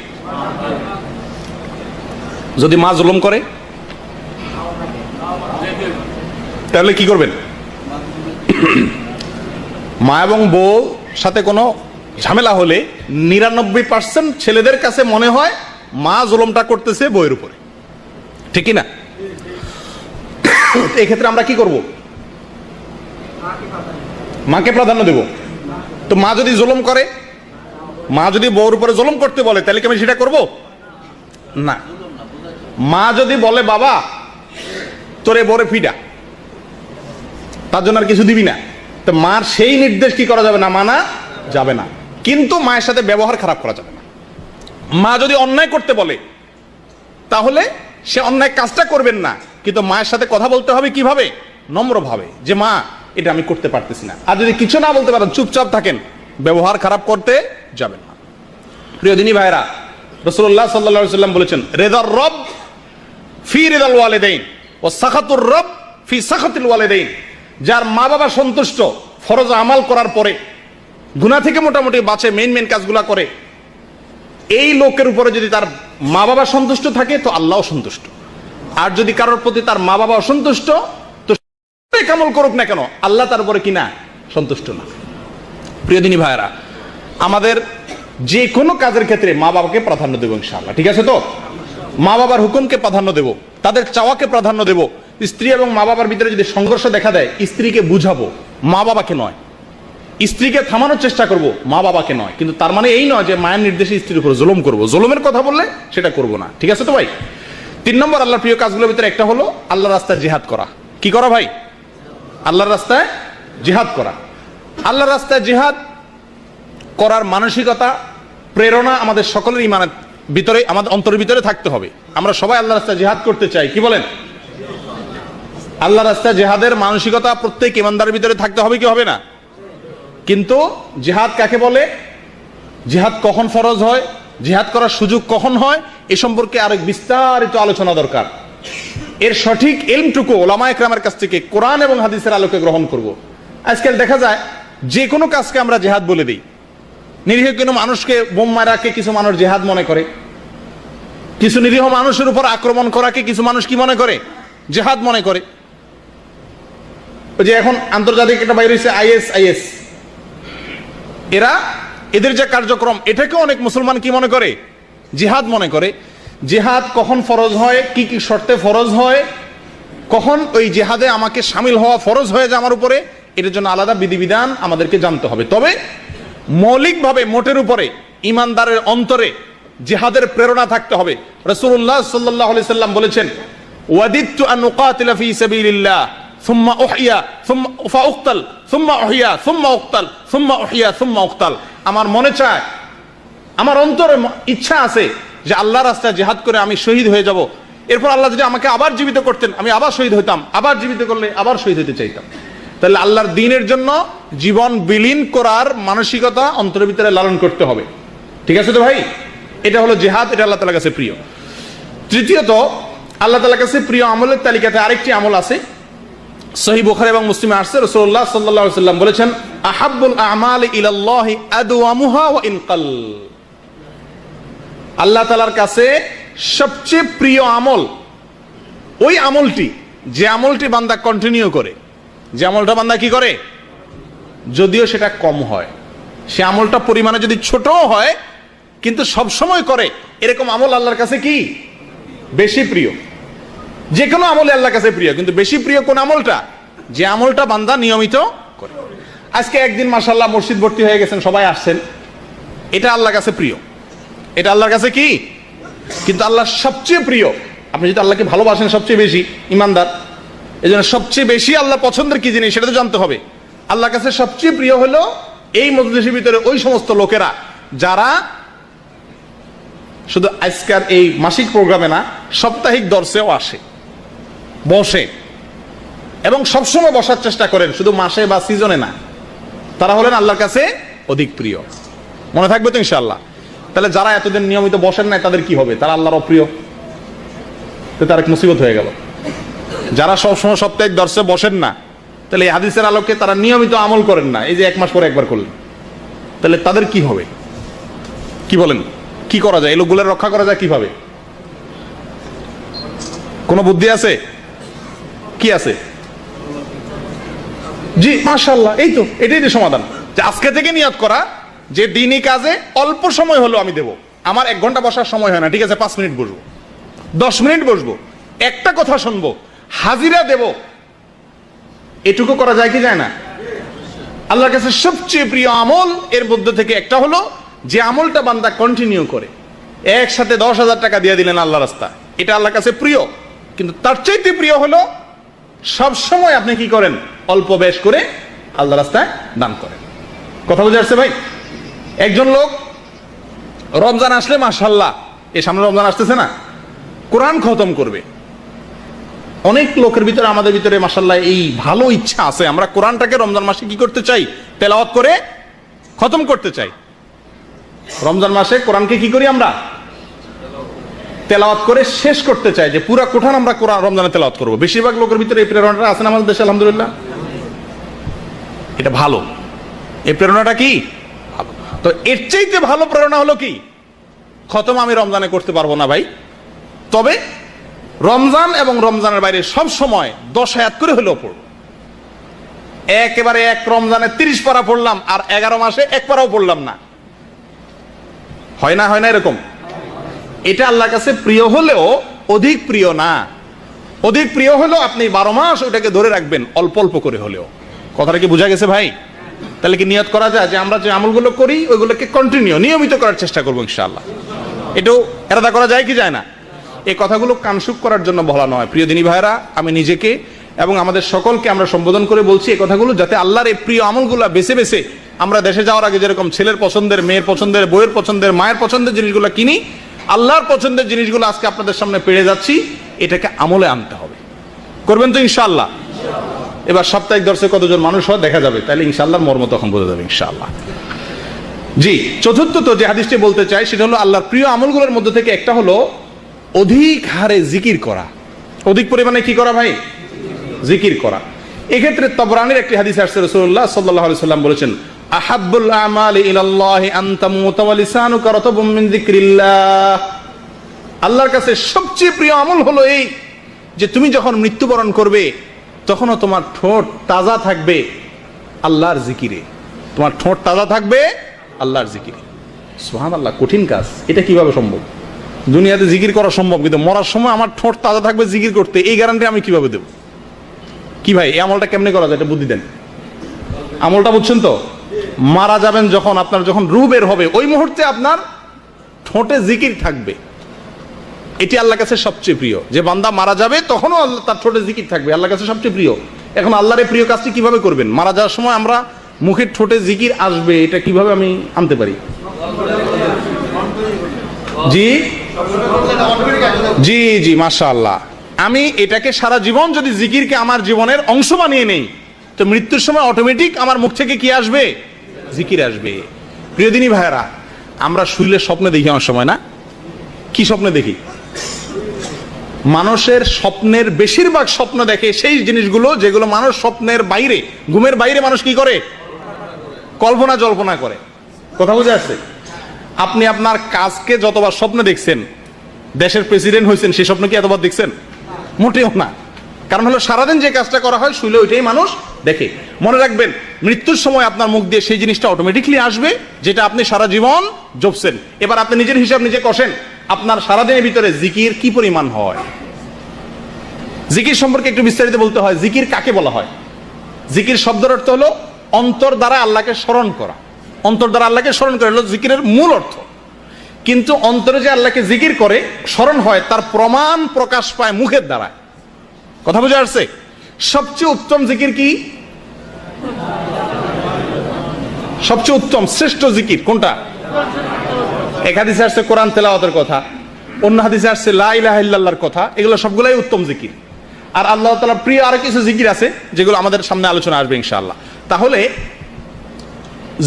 যদি মা জুলুম করে তাহলে কি করবেন? মা এবং বউ সাথে কোনো ঝামেলা হলে 99% ছেলেদের কাছে মনে হয় মা জুলুমটা করতেছে বউয়ের উপরে, ঠিক কি না? এক্ষেত্রে আমরা কি করব? মাকে প্রাধান্য দেব। তো মা যদি জুলুম করে, মা যদি বউর উপরে জুলুম করতে বলে, তাহলে কি আমি সেটা করব না? মা যদি বলে বাবা তোরে বরে ফিডা, তার জন্য আর কিছু দিবি না, তো মার সেই নির্দেশ কি করা যাবে না? মানা যাবে না। কিন্তু মায়ের সাথে ব্যবহার খারাপ করা যাবে না। মা যদি অন্যায় করতে বলে, তাহলে সে অন্যায় কাজটা করবেন না, কিন্তু মায়ের সাথে কথা বলতে হবে কিভাবে? নম্রভাবে, যে মা এটা আমি করতে পারতেছি না। আর যদি কিছু না বলতে পারেন, চুপচাপ থাকেন, ব্যবহার খারাপ করতে যাবেন না। প্রিয় দিনী ভাইরা, রাসূলুল্লাহ সাল্লাল্লাহু আলাইহি ওয়াসাল্লাম বলেছেন, রেদার রব ফি রিদাল ওয়ালিদাইন ওয়া সাখাতুর রব ফি সাখাতিল ওয়ালিদাইন। যার মা বাবা সন্তুষ্ট ফরজ আমাল করার পরে, গুনাহ থেকে মোটামুটি বাঁচে, মেইন কাজগুলা করে, এই লোকের উপরে যদি তার মা বাবা সন্তুষ্ট থাকে তো আল্লাহও সন্তুষ্ট। আর যদি কারোর প্রতি তার মা বাবা অসন্তুষ্ট তো আমল করুক না কেন, আল্লাহ তার উপরে কিনা সন্তুষ্ট না। প্রিয় দিনী ভাইরা, আমাদের যে কোনো কাজের ক্ষেত্রে মা বাবাকে প্রাধান্য দেবো ইনশাআল্লাহ, ঠিক আছে তো? মা বাবার হুকুমকে প্রাধান্য দেব, তাদের চাওয়াকে প্রাধান্য দেব। স্ত্রী এবং মা বাবার ভিতরে যদি সংঘর্ষ দেখা দেয়, স্ত্রীকে বুঝাবো, মা বাবাকে নয়। স্ত্রীকে থামানোর চেষ্টা করব, মা বাবাকে নয়। কিন্তু তার মানে এই নয় যে মায়ের নির্দেশে স্ত্রীর উপর জুলুম করব। জুলুমের কথা বললে সেটা করব না, ঠিক আছে তো ভাই? 3 নম্বর আল্লাহর প্রিয় কাজগুলোর ভিতরে একটা হলো আল্লাহর রাস্তায় জিহাদ করা। কি করা ভাই? আল্লাহর রাস্তায় জিহাদ করা। আল্লাহর রাস্তায় জিহাদ করার মানসিকতা, প্রেরণা আমাদের সকলের ইমানের ভিতরে, আমাদের অন্তরের ভিতরে থাকতে হবে। আমরা সবাই আল্লাহর রাস্তায় জিহাদ করতে চাই, কি বলেন? আল্লাহর রাস্তায় জিহাদের মানসিকতা প্রত্যেক ইমানদারের ভিতরে থাকতে হবে, কি হবে না? কিন্তু জিহাদ কাকে বলে, জিহাদ কখন ফরজ হয়, জিহাদ করার সুযোগ কখন হয়, এ সম্পর্কে আরেক বিস্তারিত আলোচনা দরকার। এর সঠিক ইলমটুকু ওলামায়ে কেরামের কাছ থেকে কোরআন এবং হাদিসের আলোকে গ্রহণ করব। আজকাল দেখা যায় যে কোনো কাজকে আমরা জিহাদ বলে দিই। নিরীহ কোনো মানুষকে বোম মারাকে কিছু মানুষ জিহাদ মনে করে, কিছু নিরীহ মানুষের উপর আক্রমণ করাকে কিছু মানুষ কি মনে করে, জিহাদ মনে করে। ওই যে এখন আন্তর্জাতিক একটা বাইরে হয়েছে IS, এদের যে কার্যক্রম, এটাকে অনেক মুসলমান কি মনে করে, জিহাদ মনে করে। জিহাদ কখন ফরজ হয়, কি কি শর্তে ফরজ হয়, কখন ওই জিহাদে আমাকে শামিল হওয়া ফরজ হয়ে যায় আমার উপরে, এটার জন্য আলাদা বিধিবিধান আমাদেরকে জানতে হবে। তবে মৌলিকভাবে মোটের উপরে ইমানদারের অন্তরে জিহাদের প্রেরণা থাকতে হবে। রাসূলুল্লাহ সাল্লাল্লাহু আলাইহি সাল্লাম বলেছেন, ওয়াদিতু আন উকাতিলা ফি সাবিলিল্লাহ সুম্মা উহইয়া সুম্মা ফাউক্তাল সুম্মা উহইয়া সুম্মা উক্তাল সুম্মা উহইয়া সুম্মা উক্তাল। আমার মনে চায়, আমার অন্তরে ইচ্ছা আছে যে আল্লাহর রাস্তায় জিহাদ করে আমি শহীদ হয়ে যাব। এরপর আল্লাহ যদি আমাকে আবার জীবিত করতেন, আমি আবার শহীদ হইতাম, আবার জীবিত করলে আবার শহীদ হতে চাইতাম। তাহলে আল্লাহর দ্বীনের জন্য জীবন বিলীন করার মানসিকতা অন্তরের ভিতরে লালন করতে হবে, ঠিক আছে তো ভাই? এটা হলো জিহাদ, এটা আল্লাহ তাআলার কাছে প্রিয়। তৃতীয়ত, আল্লাহ তাআলার কাছে প্রিয় আমলের তালিকাতে আরেকটি আমল আছে, সহিহ বুখারী এবং মুসলিমে আসছে। রাসূলুল্লাহ সাল্লাল্লাহু আলাইহি ওয়াসাল্লাম বলেছেন, আহাব্বুল আমালি ইলাল্লাহি আদওয়ামুহা ওয়া ইন কাল। আল্লাহ তাআলার কাছে সবচেয়ে প্রিয় আমল ওই আমলটি, যে আমলটি বান্দা কন্টিনিউ করে, যে আমলটা বান্দা কি করে, যদিও সেটা কম হয়, সে আমলটা পরিমাণে যদি ছোটও হয় কিন্তু সব সময় করে, এরকম আমল আল্লাহর কাছে কি বেশি প্রিয়। যে কোনো আমলে আল্লাহর কাছে প্রিয়, কিন্তু বেশি প্রিয় কোন আমলটা, যে আমলটা বান্দা নিয়মিত করে। আজকে একদিন মাশাআল্লাহ মসজিদ ভর্তি হয়ে গেছেন, সবাই আসছেন, এটা আল্লাহর কাছে প্রিয়, এটা আল্লাহর কাছে কি, কিন্তু আল্লাহর সবচেয়ে প্রিয়। আপনি যদি আল্লাহকে ভালোবাসেন সবচেয়ে বেশি, ইমানদার, এই জন্য সবচেয়ে বেশি আল্লাহ পছন্দের কি জিনিস সেটা তো জানতে হবে। আল্লাহর কাছে সবচেয়ে প্রিয় হলো এই মজলিসের ভিতরে ওই সমস্ত লোকেরা যারা শুধু আজকের এই মাসিক প্রোগ্রামে না, সাপ্তাহিক দর্শেও আসে, বসে এবং সবসময় বসার চেষ্টা করেন, শুধু মাসে বা সিজনে না। তারা হলেন আল্লাহর কাছে অধিক প্রিয়। মনে থাকবে তো ইনশাআল্লাহ? তাহলে যারা এতদিন নিয়মিত বসেন না তাদের কি হবে? তারা আল্লাহর অপ্রিয়, তো তার এক মুসিবত হয়ে গেল। যারা সবসময় সাপ্তাহিক দর্শে বসেন না, তাহলে এই হাদিসের আলোকে তারা নিয়মিত আমল করেন না, এই যে 1 মাস পরে একবার করলেন, তাহলে তাদের কি হবে? কি বলেন, কি করা যায়? এই লোকগুলোর রক্ষা করা যায় কিভাবে? কোনো বুদ্ধি আছে? কি আছে? জি মাশাআল্লাহ, এই তো, এটাই তো সমাধান। যে আজকে থেকে নিয়ত করা যে দিনই কাজে অল্প সময় হলো আমি দেব। আমার 1 ঘন্টা বসার সময় হয় না, ঠিক আছে, 5 মিনিট বসবো, 10 মিনিট বসবো, একটা কথা শুনবো, হাজিরা দেব। এটুকু করা যায় কি যায় না? আল্লাহর কাছে সবচেয়ে প্রিয় আমল এর মধ্যে থেকে একটা হলো যে আমলটা বান্দা কন্টিনিউ করে। একসাথে 10,000 টাকা দিয়ে দিলেন আল্লাহর রাস্তায়, এটা আল্লাহর কাছে প্রিয়। কিন্তু তার চাইতে প্রিয় হলো সব সময় আপনি কি করেন, অল্প বেশ করে আল্লাহর রাস্তায় দান করেন। কথা বুঝে আসছে ভাই? একজন লোক রমজান আসলে মাশাআল্লাহ, এই সামনে রমজান আসতেছে না, কোরআন খতম করবে। অনেক লোকের ভিতরে, আমাদের ভিতরে মাশাআল্লাহ এই ভালো ইচ্ছা আছে, আমরা কোরআনটাকে রমজান মাসে কি করতে চাই, তেলাওয়াত করে খতম করতে চাই। রমজান মাসে কোরআনকে কি করি আমরা, তেলাওয়াত করে শেষ করতে চায় যে পুরা কোরআন আমরা রমজানে তেলাওয়াত করবো। বেশিরভাগ লোকের ভিতরে এই প্রেরণাটা আছে না আমাদের দেশে, আলহামদুলিল্লাহ। এটা ভালো, এই প্রেরণাটা কি ভালো। তো এর চাইতে ভালো প্রেরণা হলো কি, খতম আমি রমজানে করতে পারবো না ভাই, তবে রমজান এবং রমজানের বাইরে সব সময় 10 আয়াত করে হলেও পড়ব। একেবারে এক রমজানে 30 পারা পড়লাম আর 11 মাসে 1 পারাও পড়লাম না, হয় না এরকম। এটা আল্লাহর কাছে প্রিয় হলেও অধিক প্রিয় না। অধিক প্রিয় হলেও আপনি 12 মাস ওটাকে ধরে রাখবেন অল্প অল্প করে হলেও। কথাটা কি বোঝা গেছে ভাই? তাহলে কি নিয়ত করা যায় যে আমরা যে আমলগুলো করি ওইগুলোকে কন্টিনিউ নিয়মিত করার চেষ্টা করবো ইনশাআল্লাহ। এটাও এরাদা করা যায় কি যায় না? এই কথাগুলো কানসুক করার জন্য বলা নয়। প্রিয় দিনী ভাইরা, আমি নিজেকে এবং আমাদের সকলকে আমরা সম্বোধন করে বলছি এই কথাগুলো, যাতে আল্লাহর এই প্রিয় আমলগুলো বেছে বেছে আমরা দেশে যাওয়ার আগে যেরকম ছেলের পছন্দের, মেয়ের পছন্দের, বইয়ের পছন্দের, মায়ের পছন্দের জিনিসগুলো কিনি, আল্লাহর পছন্দের জিনিসগুলো আজকে আপনাদের সামনে পেড়ে যাচ্ছি, এটাকে আমলে আনতে হবে। করবেন তো ইনশাআল্লাহ? এবার সাপ্তাহিক দর্শে কতজন মানুষ হয় দেখা যাবে, তাহলে ইনশাআল্লাহর মর্ম তখন বোঝা যাবে ইনশাআল্লাহ। জি, চতুর্থত যে হাদিসটি বলতে চাই সেটা হলো আল্লাহর প্রিয় আমলগুলোর মধ্যে থেকে একটা হলো অধিক হারে জিকির করা। অধিক পরিমাণে কি করা ভাই? জিকির করা। এক্ষেত্রে তাবরানির একটি হাদিস আসছে, রাসূলুল্লাহ সাল্লাল্লাহু আলাইহি সাল্লাম বলেছেন, আহাব্বুল আমালি ইলাল্লাহি আন তামুতা ওয়া লিসানুকা রাতাবুম মিন যিকরিল্লাহ। আল্লাহর কাছে সবচেয়ে প্রিয় আমল হলো এই যে তুমি যখন মৃত্যুবরণ করবে তখনও তোমার ঠোঁট তাজা থাকবে আল্লাহর জিকিরে। তোমার ঠোঁট তাজা থাকবে আল্লাহর জিকিরে। সুবহানাল্লাহ, কঠিন কাজ। এটা কিভাবে সম্ভব? দুনিয়াতে জিকির করা সম্ভব, কিন্তু মরার সময় আমার ঠোঁট তাজা থাকবে জিকির করতে, এই গ্যারান্টি আমি কিভাবে দেব? কি ভাই, এই আমলটা কেমনে করা যায়? এটা বুদ্ধি দেন। আমলটা বুঝছেন তো? মারা যাবেন যখন, আপনার যখন রূহ বের হবে ওই মুহূর্তে আপনার ঠোঁটে জিকির থাকবে। এটি আল্লাহর কাছে সবচেয়ে প্রিয়। যে বান্দা মারা যাবে তখনও আল্লাহ তার ঠোঁটে জিকির থাকবে, আল্লাহর কাছে সবচেয়ে প্রিয়। এখন আল্লাহর এই প্রিয় কাজটি কিভাবে করবেন? মারা যাওয়ার সময় আমরা মুখের ঠোঁটে জিকির আসবে, এটা কিভাবে আমি আনতে পারি? জি জি জি, মাশাআল্লাহ। আমি এটাকে সারা জীবন যদি জিকিরকে আমার জীবনের অংশ বানিয়ে নেই, তো মৃত্যুর সময় অটোমেটিক আমার মুখ থেকে কি আসবে? জিকির আসবে। প্রিয় দিনী ভাইয়েরা, আমরা শুইলে স্বপ্নে দেখি অনেক সময়, না? কি স্বপ্নে দেখি? মানুষের স্বপ্নের বেশিরভাগ স্বপ্ন দেখে সেই জিনিসগুলো যেগুলো মানুষ স্বপ্নের বাইরে, ঘুমের বাইরে মানুষ কি করে? কল্পনা জল্পনা করে। কথা বুঝে আসছে? আপনি আপনার কাজকে যতবার স্বপ্নে দেখছেন, দেশের প্রেসিডেন্ট হয়েছেন, সেই স্বপ্ন কি এতবার দেখছেন? মোটেও না। কারণ হলো সারাদিন যে কাজটা করা হয় শুইলে ওইটাই মানুষ দেখে। মনে রাখবেন, মৃত্যুর সময় আপনার মুখ দিয়ে সেই জিনিসটা অটোমেটিকলি আসবে যেটা আপনি সারা জীবন জপছেন। এবার আপনি নিজের হিসাব নিজে কষেন, আপনার সারাদিনের ভিতরে জিকির কি পরিমাণ হয়। জিকির সম্পর্কে একটু বিস্তারিত বলতে হয়। জিকির কাকে বলা হয়? জিকির শব্দের অর্থ হলো অন্তর দ্বারা আল্লাহকে স্মরণ করা। অন্তর দ্বারা আল্লাহকে স্মরণ করা হলো জিকিরের মূল অর্থ। কিন্তু অন্তরে যে আল্লাহকে জিকির করে, স্মরণ হয়, তার প্রমাণ প্রকাশ পায় মুখের দ্বারা। কথা বুঝে আসছে? সবচেয়ে উত্তম জিকির কি? সবচেয়ে উত্তম শ্রেষ্ঠ জিকির কোনটা? এক হাদিসে আসছে কোরআন তেলাওয়াতের কথা, অন্য হাদিসে আসছে লা ইলাহা ইল্লাল্লাহর কথা। এগুলো সবগুলাই উত্তম জিকির। আর আল্লাহ তাআলা প্রিয় আরো কিছু জিকির আছে যেগুলো আমাদের সামনে আলোচনা আসবে ইনশাআল্লাহ। তাহলে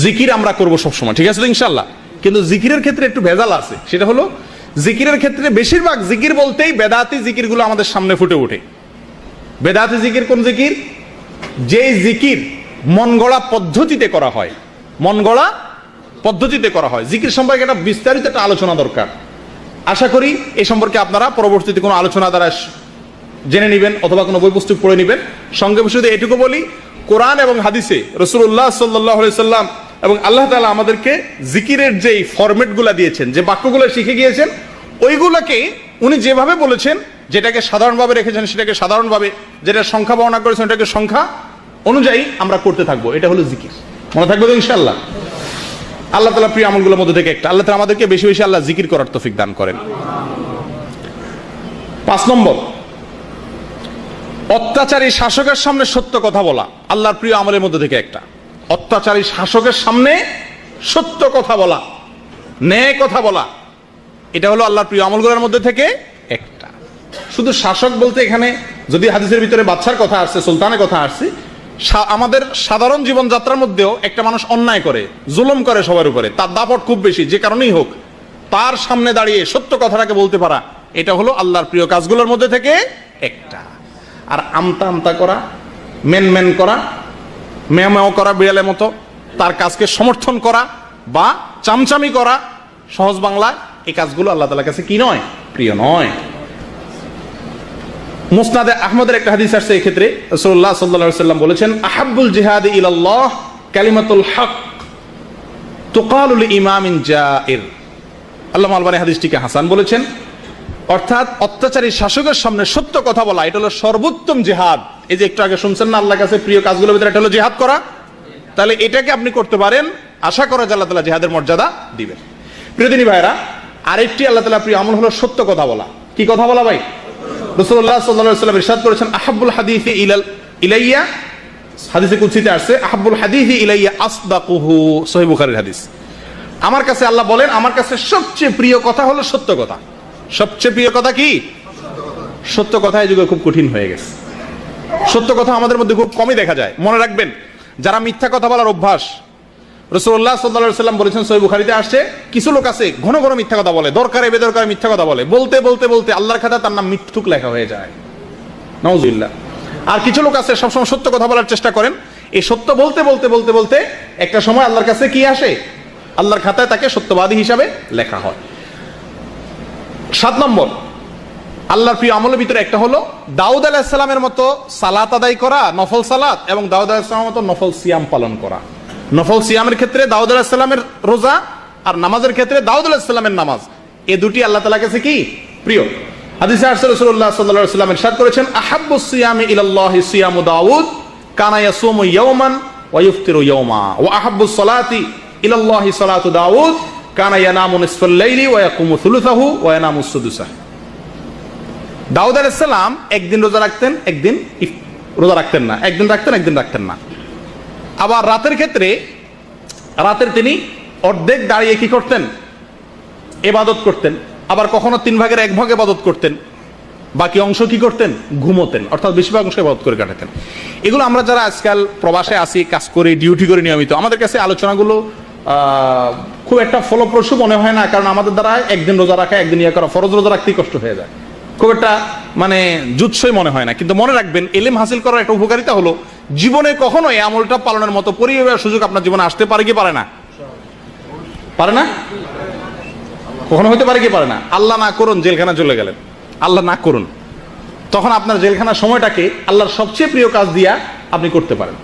জিকির আমরা করব সব সময়, ঠিক আছে তো ইনশাআল্লাহ। কিন্তু জিকিরের ক্ষেত্রে একটু ভেজাল আছে। সেটা হলো জিকিরের ক্ষেত্রে বেশিরভাগ জিকির বলতেই বেদাতি জিকিরগুলো আমাদের সামনে ফুটে ওঠে। বেদাতি জিকির কোন জিকির? যে জিকির মন গড়া পদ্ধতিতে করা হয়। মন গড়া পদ্ধতিতে করা হয়। জিকির সম্পর্কে একটা বিস্তারিত একটা আলোচনা দরকার। আশা করি এই সম্পর্কে আপনারা পরবর্তীতে কোনো আলোচনা দ্বারা জেনে নেবেন অথবা কোনো বই পুস্তক পড়ে নেবেন। সঙ্গে শুধু এটুকু বলি, কোরআন এবং হাদিসে রাসূলুল্লাহ সাল্লাল্লাহু আলাইহি সাল্লাম এবং আল্লাহ তাআলা আমাদেরকে জিকিরের যেই ফরম্যাটগুলো দিয়েছেন, যে বাক্যগুলো শিখে গিয়েছেন, ওইগুলোকে উনি যেভাবে বলেছেন, যেটাকে সাধারণভাবে রেখেছেন সেটাকে সাধারণভাবে, যেটা সংখ্যা বর্ণনা করেছেন ওটাকে সংখ্যা অনুযায়ী আমরা করতে থাকবো। এটা হলো জিকির। মনে থাকবে তো ইনশাআল্লাহ? আল্লাহ তাআলা প্রিয় আমলগুলোর মধ্যে থেকে একটা। আল্লাহ তাআলা আমাদেরকে বেশি বেশি আল্লাহ জিকির করার তৌফিক দান করেন। 5 নম্বর, অত্যাচারী শাসকের সামনে সত্য কথা বলা আল্লাহর প্রিয় আমলের মধ্যে থেকে একটা। অত্যাচারী শাসকের সামনে সত্য কথা বলা, ন্যায় কথা বলা, এটা হলো আল্লাহর প্রিয় আমলগুলোর মধ্যে থেকে একটা। শুধু শাসক বলতে এখানে যদি হাদিসের ভিতরে বাদশার কথা আসছে, সুলতানের কথা আসছে, আমাদের সাধারণ জীবনযাত্রার মধ্যেও একটা মানুষ অন্যায় করে, জুলুম করে সবার উপরে, তার দাপট খুব বেশি, যে কারণেই হোক, তার সামনে দাঁড়িয়ে সত্য কথাটাকে বলতে পারা, এটা হলো আল্লাহর প্রিয় কাজগুলোর মধ্যে থেকে একটা। আর আমতা আমতা করা, মেন করা, মেও করা বিড়ালের মতো, তার কাজকে সমর্থন করা বা চামচামি করা, সহজ বাংলায় এই কাজগুলো আল্লাহ তাআলার কাছে কি নয়? প্রিয় নয়। মুসনাদে আহমদের একটা হাদিস আসছে, এই ক্ষেত্রে রাসূলুল্লাহ সাল্লাল্লাহু আলাইহি ওয়াসাল্লাম বলেছেন, আহাব্বুল জিহাদি ইলাল্লাহ কালিমাতুল হক তুকালু লিইমামিন জাইর। আল্লামা আলবানী হাদিসটিকে হাসান বলেছেন, অর্থাৎ অত্যাচারী শাসকের সামনে সত্য কথা বলা, এটা হলো সর্বোত্তম জিহাদ। এই যে একটু আগে শুনছেন না, আল্লাহর কাছে প্রিয় কাজগুলোর ভিতরে এটা হলো জিহাদ করা। তাহলে এটাকে আপনি করতে পারেন, আশা করা যায় আল্লাহ তাআলা জিহাদের মর্যাদা দিবেন। প্রিয় দিনী ভাইরা, আরেকটি আল্লাহ তাআলা প্রিয় আমল হলো সত্য কথা বলা। কি কথা বলা ভাই? রাসূলুল্লাহ সাল্লাল্লাহু আলাইহি ওয়াসাল্লাম ইরশাদ করেছেন, আহাব্বুল হাদিসি ইলাইয়া, হাদিসে কুদসিতে আসছে, আহাব্বুল হাদিসি ইলাইয়া আসদাকুহু, সহিহ বুখারীর হাদিস। আমার কাছে আল্লাহ বলেন, আমার কাছে সবচেয়ে প্রিয় কথা হলো সত্য কথা। সবচেয়ে প্রিয় কথা কি? সত্য কথা। এই যুগে খুব কঠিন হয়ে গেছে। সত্য কথা আমাদের মধ্যে খুব কমই দেখা যায়। মনে রাখবেন, যারা মিথ্যা কথা বলার অভ্যাস, রাসূলুল্লাহ সাল্লাল্লাহু আলাইহি ওয়াসাল্লাম বলেছেন, সহিহ বুখারীতে আসছে, কিছু লোক আছে ঘন ঘন মিথ্যা কথা বলে, দরকারে বেদরকারে মিথ্যা কথা বলে, বলতে বলতে বলতে আল্লাহর খাতায় তার নাম মিথ্যুক লেখা হয়ে যায়, নাউযুবিল্লাহ। আর কিছু লোক আছে সবসময় সত্য কথা বলার চেষ্টা করেন, এই সত্য বলতে বলতে বলতে বলতে একটা সময় আল্লাহর কাছে কি আসে? আল্লাহর খাতায় তাকে সত্যবাদী হিসাবে লেখা হয়। 7 নম্বর আল্লাহর প্রিয় আমলের ভিতরে একটা হলো দাউদ আলাইহিস সালামের মতো সালাত আদায় করা, নফল সালাত, এবং দাউদ আলাইহিস সালামের মতো নফল সিয়াম পালন করা। নফল সিয়ামের ক্ষেত্রে দাউদ আলাইহিস সালামের রোজা, আর নামাজের ক্ষেত্রে দাউদ আলাইহিস সালামের নামাজ, এই দুটি আল্লাহ তাআলার কাছে কি? প্রিয়। হাদিসে আসছে, রাসূলুল্লাহ সাল্লাল্লাহু আলাইহি ওয়াসাল্লাম ইরশাদ করেছেন, আহাব্বুস সিয়ামি ইলাল্লাহি সিয়ামু দাউদ কানা ইয়াসুমু ইয়াওমান ওয়া ইফতিরু ইয়াওমা ওয়া আহাব্বুস সালাতি ইলাল্লাহি সালাতু দাউদ কানা ইয়ানামু নিসফাল লাইলি ওয়া ইয়াকুমু সুলুসাহু ওয়া ইয়ানামু সুদুসাহু। দাউদ আলাইহিস সালাম একদিন রোজা রাখতেন, একদিন রোজা রাখতেন না, একদিন রাখতেন, একদিন রাখতেন না। আবার রাতের ক্ষেত্রে, রাতের তিনি অর্ধেক দাঁড়িয়ে কি করতেন? ইবাদত করতেন। আবার কখনো 3 ভাগের 1 ভাগ ইবাদত করতেন, বাকি অংশ কি করতেন? ঘুমোতেন, অর্থাৎ বেশিরভাগ অংশ ইবাদত করে কাটাতেন। এগুলো আমরা যারা আজকাল প্রবাসে আসি, কাজ করি, ডিউটি করি নিয়মিত, আমাদের কাছে আলোচনাগুলো খুব একটা ফলপ্রসূ মনে হয় না, কারণ আমাদের দ্বারা একদিন রোজা রাখা, একদিন ইয়ে করা, ফরজ রোজা রাখতেই কষ্ট হয়ে যায়, খুব একটা মানে জুৎসই মনে হয় না। কিন্তু মনে রাখবেন, ইলম হাসিল করার একটা উপকারিতা হলো, জীবনে কখনো এই আমলটা পালনের মতো পরিবেশ সুযোগ আপনার জীবনে আসতে পারে কি পারে না? পারে না? কখনো হতে পারে কি পারে না? আল্লাহ না করুন জেলখানা চলে গেলেন, আল্লাহ না করুন, তখন আপনার জেলখানার সময়টাকে আল্লাহর সবচেয়ে প্রিয় কাজ দিয়া আপনি করতে পারেন।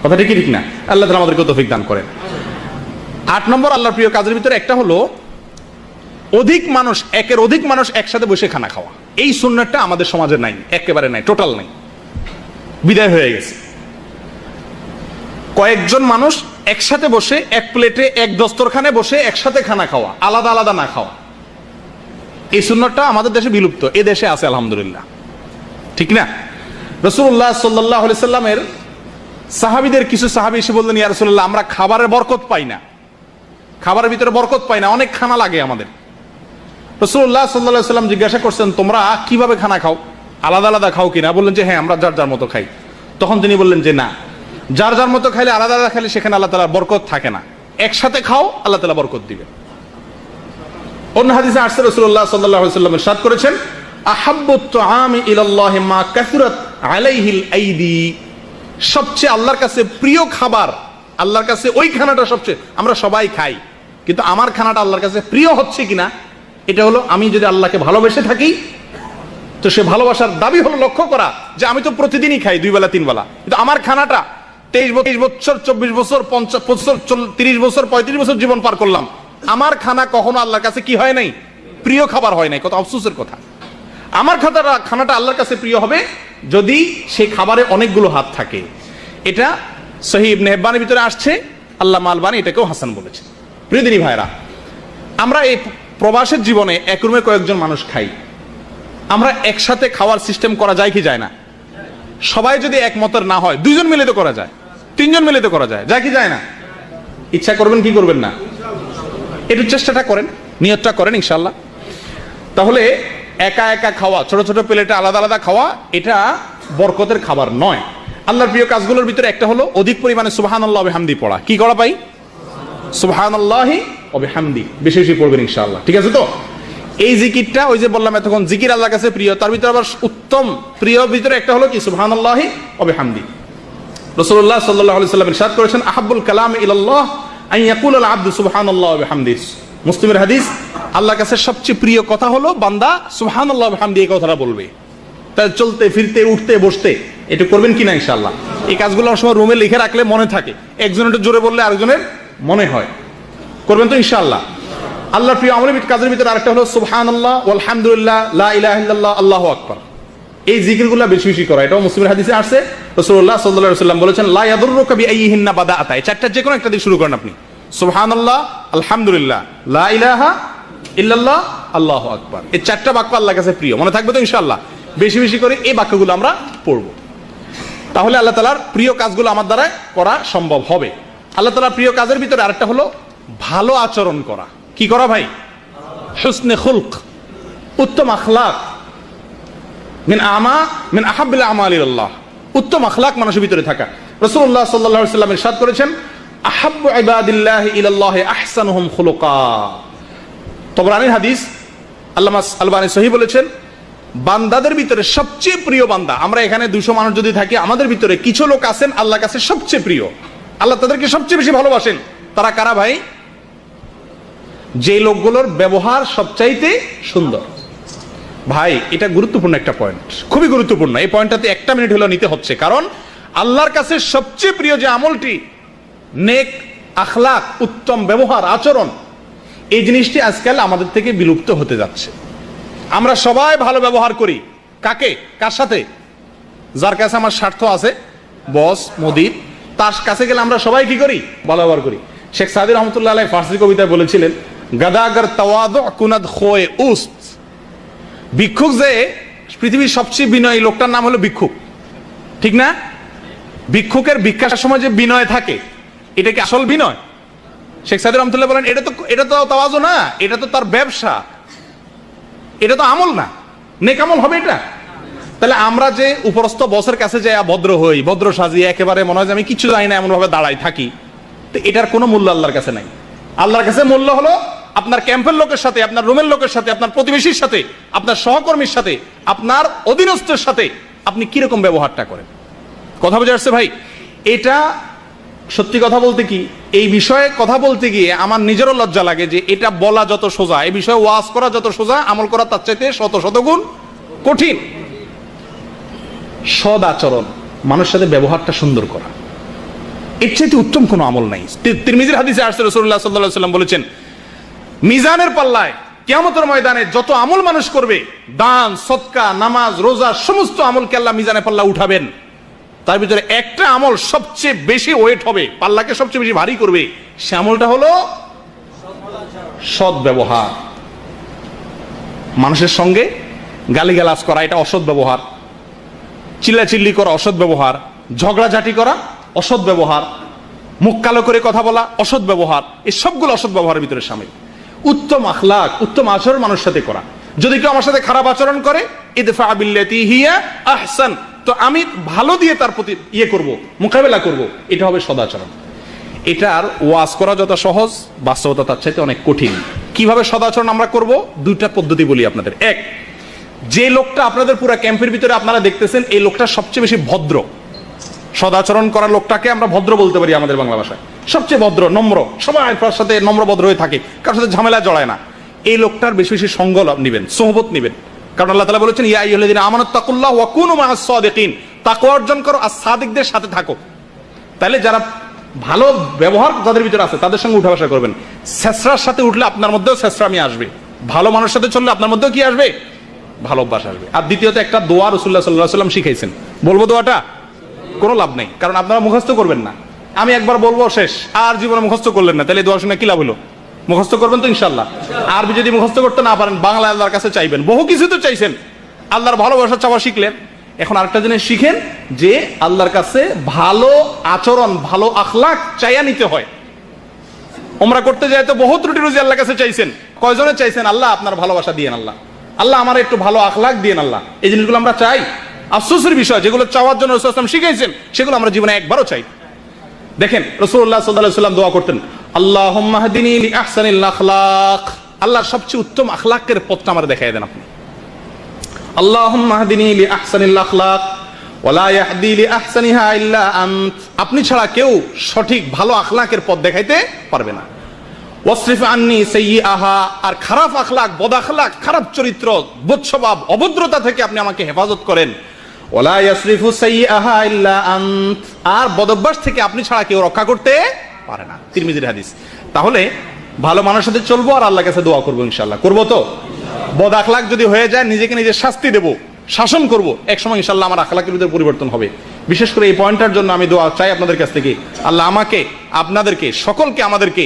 কথাটা কি ঠিক না? আল্লাহ তাআলা আমাদেরকে তৌফিক দান করেন। 8 নম্বর আল্লাহর প্রিয় কাজের ভিতরে একটা হলো একের অধিক মানুষ একসাথে বসে খানা খাওয়া। এই সুন্নাতটা আমাদের সমাজে নাই, একেবারে নাই, টোটাল নাই, বিদায় হয়ে গেছে। কয়েকজন মানুষ একসাথে বসে এক প্লেটে, এক দস্তরখানে বসে একসাথে খানা খাওয়া, আলাদা আলাদা না খাওয়া, এই সুন্নাতটা আমাদের দেশে বিলুপ্ত। এ দেশে আছে আলহামদুলিল্লাহ, ঠিক না? রাসূলুল্লাহ সাল্লাল্লাহু আলাইহি সাল্লামের সাহাবীদের কিছু সাহাবী এসে বললেন, ইয়া রাসূলুল্লাহ, আমরা খাবারের বরকত পাই না, খাবারের ভিতরে বরকত পাই না, অনেক খানা লাগে আমাদের। রাসূলুল্লাহ সাল্লাল্লাহু আলাইহি সাল্লাম জিজ্ঞাসা করছেন, তোমরা কিভাবে খানা খাও? আলাদা আলাদা খাও কিনা? বললেন যে হ্যাঁ, আমরা যার যার মতো খাই। তখন তিনি বললেন যে না, যার যার মতো খাইলে, আলাদা আলাদা খাইলে সেখানে আল্লাহ তাআলার বরকত থাকে না, একসাথে খাও, আল্লাহ তাআলা বরকত দিবেন। অন্য হাদিসে আসছে, রাসূলুল্লাহ সাল্লাল্লাহু আলাইহি ওয়াসাল্লাম ইরশাদ করেছেন, আহাব্বুত তুআমি ইলাল্লাহি মা কাসুরাত আলাইহিল আইদি, সবচেয়ে আল্লাহর কাছে প্রিয় খাবার, আল্লাহর কাছে ওই খানাটা সবচেয়ে, আমরা সবাই খাই, কিন্তু আমার খানাটা আল্লাহর কাছে প্রিয় হচ্ছে কিনা, এটা হলো আমি যদি আল্লাহকে ভালোবেসে থাকি, তো সে ভালোবাসার দাবি হলো লক্ষ্য করা যে আমি তো প্রতিদিনই খাই 2 বেলা 3 বেলা, কিন্তু আমার খানাটা 23 বছর 24 বছর 50 বছর 30 বছর 35 বছর জীবন পার করলাম, আমার খানা কখনো আল্লাহর কাছে কি হয় নাই? প্রিয় খাবার হয় নাই। কত আফসোসের কথা। আমার খানাটা আল্লাহর কাছে প্রিয় হবে যদি সেই খাবারে অনেকগুলো হাত থাকে। এটা সহিহ ইবনে হিব্বানের ভিতরে আসছে, আল্লামা আলবানী এটাকেও হাসান বলেছে। প্রিয় দিনী ভাইরা, আমরা এই প্রবাসের জীবনে এক রুমে কয়েকজন মানুষ খাই, আমরা একসাথে খাওয়ার সিস্টেম করা যায় কি যায় না? সবাই যদি একমতের না হয়, 2 জন মিলে তো করা যায়, 3 জন মিলে তো করা যায়, যায় কি যায় না? ইচ্ছা করবেন কি করবেন না? একটু চেষ্টাটা করেন, নিয়তটা করেন ইনশাআল্লাহ। তাহলে একা একা খাওয়া, ছোট ছোট প্লেটে আলাদা আলাদা খাওয়া, এটা বরকতের খাবার নয়। আল্লাহর প্রিয় কাজগুলোর ভিতরে একটা হলো অধিক পরিমাণে সুবহানাল্লাহ ওয়া বিহামদি পড়া। কি করা পাই? সুবহানাল্লাহি ওয়া বিহামদি, বেশি বেশি পড়বেন ইনশাআল্লাহ। ঠিক আছে তো? এই জিকিরটা ওই যে বললাম এতক্ষণ, জিকির আল্লাহর কাছে প্রিয়, তার ভিতরে আবার উত্তম প্রিয় ভিতরে একটা হলো কি সুবহানাল্লাহি ওয়া বিহামদি। রাসূলুল্লাহ সাল্লাল্লাহু আলাইহি ওয়াসাল্লাম ইরশাদ করেছেন, আহাব্বুল কালামি ইলাল্লাহ আন ইয়াকুল আল আবদু সুবহানাল্লাহি ওয়া বিহামদি। মুসলিমের হাদিস, আল্লাহর কাছে সবচেয়ে প্রিয় কথা হলো বান্দা সুবহানাল্লাহি ওয়া বিহামদি এই কথাটা বলবে। তাই চলতে ফিরতে উঠতে বসতে এটা করবেন কিনা ইনশাআল্লাহ। এই কাজগুলো অনেক সময় রুমে লিখে রাখলে মনে থাকে, একজন একটু জোরে বললে আরেকজনের মনে হয়। করবেন তো ইনশাআল্লাহ। আল্লাহর প্রিয় আমলের কাজের ভিতরে আরেকটা হলো সুবহানাল্লাহ ওয়ালহামদুলিল্লাহ লা ইলাহা ইল্লাল্লাহ আল্লাহু আকবার। এই জিকিরগুলো বেশি বেশি করা, এটাও মুসলিমের হাদিসে আসছে। রাসূলুল্লাহ সাল্লাল্লাহু আলাইহি ওয়াসাল্লাম বলেছেন, লা ইয়াদুররুকা বিআইয়িহিন্না বাদাআতা। এই চারটা যে কোনো একটা দিয়ে শুরু করেন আপনি, সুবহানাল্লাহ, আলহামদুলিল্লাহ, লা ইলাহা ইল্লাল্লাহ, আল্লাহু আকবার। এই চারটা বাক্য আল্লাহর কাছে প্রিয়, মনে থাকবে তো ইনশাআল্লাহ। বেশি বেশি করে এই বাক্যগুলো আমরা পড়ব, তাহলে আল্লাহ তাআলার প্রিয় কাজগুলো আমার দ্বারা করা সম্ভব হবে। আল্লাহ তাআলার প্রিয় কাজের ভিতরে আরেকটা হলো ভালো আচরণ করা। কি করা ভাই? হুসনে খুলক, উত্তম আখলাক, মিন আহাব্বিল আমালি ইলাল্লাহ, উত্তম আখলাক মানুষের ভিতরে থাকা। রাসূলুল্লাহ সাল্লাল্লাহু আলাইহি ওয়াসাল্লাম ইরশাদ করেছেন, আহাব্বু ইবাদিল্লাহি ইলাল্লাহি আহসানুহুম খুলুকা। তবরানির হাদিস, আল্লামা আলবানী সহিহ বলেছেন, বান্দাদের ভিতরে সবচেয়ে প্রিয় বান্দা, আমরা এখানে 200 মানুষ যদি থাকি, আমাদের ভিতরে কিছু লোক আছেন আল্লাহর কাছে সবচেয়ে প্রিয়, আল্লাহ তাদেরকে সবচেয়ে বেশি ভালোবাসেন। তারা কারা ভাই? যে লোকগুলোর ব্যবহার সবচাইতে সুন্দর। ভাই এটা গুরুত্বপূর্ণ একটা পয়েন্ট, খুবই গুরুত্বপূর্ণ। এই পয়েন্টটাতে 1 মিনিট হলো নিতে হচ্ছে, কারণ আল্লাহর কাছে সবচেয়ে প্রিয় যে আমলটি নেক আখলাক, উত্তম ব্যবহার আচরণ, এই জিনিসটি আজকাল আমাদের থেকে বিলুপ্ত হতে যাচ্ছে। আমরা সবাই ভালো ব্যবহার করি, কাকে? কার সাথে? যার কাছে আমার স্বার্থ আছে, বস মুদির, তার কাছে গেলে আমরা সবাই কি করি? ভালো ব্যবহার করি। শেখ সাদি রহমতুল্লাহ আলাইহি ফার্সি কবিতায় বলেছিলেন, গাদাগার তাওয়াদু কুনাদ খোয়ে উস্ত। ভিক্ষুক যে পৃথিবীর সবচেয়ে বিনয়ী লোকটার নাম হলো ভিক্ষুক, ঠিক না? ভিক্ষুকের ভিক্ষার সময় যে বিনয় থাকে, এটা কি আসল বিনয়? শেখ সাদি রহমতুল্লাহ বলেন, এটা তো তাওয়াজু না, এটা তো তার ব্যবসা, এটা তো আমল না, নেক আমল হবে এটা। তাহলে আমরা যে উপরস্থ বসের কাছে যাই ভদ্র হই, ভদ্র সাজিয়ে একেবারে মনে হয় যে আমি কিছু জানি না এমন ভাবে দাঁড়াই থাকি, তো এটার কোনো মূল্য আল্লাহর কাছে নাই। আল্লাহর কাছে মূল্য হলো আপনার ক্যাম্পের লোকের সাথে, আপনার রুমের লোকের সাথে, আপনার প্রতিবেশীর সাথে, আপনার সহকর্মীর সাথে, আপনার অধীনস্থের সাথে আপনি কিরকম ব্যবহারটা করেন। কথা বোঝা যাচ্ছে ভাই? এটা সত্যি কথা বলতে কি, এই বিষয়ে কথা বলতে গিয়ে আমার নিজেরও লজ্জা লাগে যে এটা বলা যত সোজা, এই বিষয়ে ওয়াজ করা যত সোজা, আমল করা তার চাইতে শত শত গুণ কঠিন। সদ আচরণ, মানুষের সাথে ব্যবহারটা সুন্দর করা, এর চাইতে উত্তম কোনো আমল নাই। তিরমিজির হাদিসে আসছে, রাসূলুল্লাহ সাল্লাল্লাহু আলাইহি ওয়াসাল্লাম বলেছেন, মিজানের পাল্লায় কিয়ামতের ময়দানে যত আমল মানুষ করবে, দান সদকা নামাজ রোজা সমস্ত আমলকে আল্লাহ মিজানের পাল্লা উঠাবেন, তার ভিতরে একটা আমল সবচেয়ে বেশি ওয়েট হবে, পাল্লাকে সবচেয়ে বেশি ভারী করবে, সে আমলটা হলো সৎ ব্যবহার। মানুষের সঙ্গে গালিগালাজ করা এটা অসৎ ব্যবহার, চিল্লাচিল্লি করা অসৎ ব্যবহার, ঝগড়াঝাটি করা অসৎ ব্যবহার, মুখ কালো করে কথা বলা অসৎ ব্যবহার, এই সবগুলো অসৎ ব্যবহারের ভিতরে শামিল। উত্তম আখলাক, উত্তম আচরণ মানুষের সাথে করা। যদি কেউ আমার সাথে খারাপ আচরণ করে, ইদফা বিল্লাতি হিয়া আহসান, তো আমি ভালো দিয়ে তার প্রতি করব, মোকাবেলা করব, এটা হবে সদাচরণ। এটার ওয়াজ করা যত সহজ, বাস্তবতা তার চাইতে অনেক কঠিন। কিভাবে সদাচরণ আমরা করব? 2টা পদ্ধতি বলি আপনাদের। এক, যে লোকটা আপনাদের পুরো ক্যাম্পের ভিতরে আপনারা দেখতেছেন, এই লোকটা সবচেয়ে বেশি ভদ্র, সদাচরণ করা লোকটাকে আমরা ভদ্র বলতে পারি আমাদের বাংলা ভাষায়, সবচেয়ে ভদ্র, নম্র, সবাই তার সাথে নম্র ভদ্র হয়ে থাকে, কারোর সাথে ঝামেলা জড়ায় না। এই লোকটার বেশি বেশি সঙ্গ নেবেন, সোহবত নেবেন, কারণ আল্লাহ তাআলা বলেছেন, ইয়া আইয়ুহাল্লাযীনা আমানুত্তাকুল্লাহ ওয়া কুনু মাআস সাদিকিন, তাকওয়া অর্জন করো আর সাদিকদের সাথে থাকো। তাহলে যারা ভালো ব্যবহার যাদের ভিতরে আছে তাদের সঙ্গে উঠা বসা করবেন। ছেসরার সাথে উঠলে আপনার মধ্যেও ছেসরামি আসবে, ভালো মানুষের সাথে চললে আপনার মধ্যেও কি আসবে? ভালো অভ্যাস আসবে। আর দ্বিতীয়ত একটা দোয়া রাসূলুল্লাহ সাল্লাল্লাহু আলাইহি ওয়াসাল্লাম শিখাইছেন, বলবো দোয়াটা? কোনো লাভ নেই, কারণ আপনারা মুখস্থ করবেন না। আমি একবার বলবো শেষ, আর জীবনে মুখস্থ করলেন না, তাহলে দোয়া শুনে কি লাভ হলো? মুখস্থ করবেন তো ইনশাআল্লাহ। আরবি যদি মুখস্থ করতে না পারেন, বাংলা আল্লাহর কাছে চাইবেন, বহু কিছু তো চাইছেন, আল্লাহর ভালোবাসা চাওয়া শিখলেন। এখন আরেকটা জিনিস শিখেন যে আল্লাহর কাছে ভালো আচরণ, ভালো আখলাক চাইয়া নিতে হয়। ওমরা করতে যায় তো বহুত রুটি রুজি আল্লাহর কাছে চাইছেন, কয়জনে চাইছেন? আল্লাহ আপনার ভালোবাসা দিয়েন, আল্লাহ আল্লাহ আমার একটু ভালো আখলাক দিয়েন, আল্লাহ। এই জিনিসগুলো আমরা চাই। আফসোসের বিষয়, যেগুলো চাওয়ার জন্য রাসূল সাল্লাল্লাহু আলাইহি ওয়াসাল্লাম শিখাইছেন, সেগুলো আমরা জীবনে একবারও চাই। দেখেন রাসূলুল্লাহ সাল্লাল্লাহু আলাইহি ওয়াসাল্লাম দোয়া করতেন, আল্লাহুম্মা হদিনি লিআহসানিল আখলাক, আল্লাহর সবচেয়ে উত্তম আখলাকের পথটা আমার দেখায় দেন আপনি। আল্লাহুম্মা হদিনি লিআহসানিল আখলাক ওয়ালা ইয়াহদি লিআহসানিহা ইল্লা আনত, আপনি ছাড়া কেউ সঠিক ভালো আখলাকের পথ দেখাইতে পারবে না। ওয়াসরিফ আন্নি সাইয়্যাহা, আর খারাপ আখলাক, বদ আখলাক, খারাপ চরিত্র, বদস্বভাব, অভদ্রতা থেকে আপনি আমাকে হেফাজত করেন। ওয়ালা ইয়াসরিফু সাইয়্যাহা ইল্লা আনত, আর বদঅভ্যাস থেকে আপনি ছাড়া কেউ রক্ষা করতে পারে না। তিরমিজির হাদিস। তাহলে ভালো মানুষের সাথে চলবো আর আল্লাহর কাছে দোয়া করবো, ইনশাআল্লাহ করবো তো। বদ আখলাক যদি হয়ে যায় নিজেকে নিজে শাস্তি দেব, শাসন করব, একসময় ইনশাআল্লাহ আমার আখলাকের ভিতরে পরিবর্তন হবে। বিশেষ করে এই পয়েন্টটার জন্য আমি দোয়া চাই আপনাদের কাছ থেকে। আল্লাহ আমাকে, আপনাদেরকে, সকলকে, আমাদেরকে,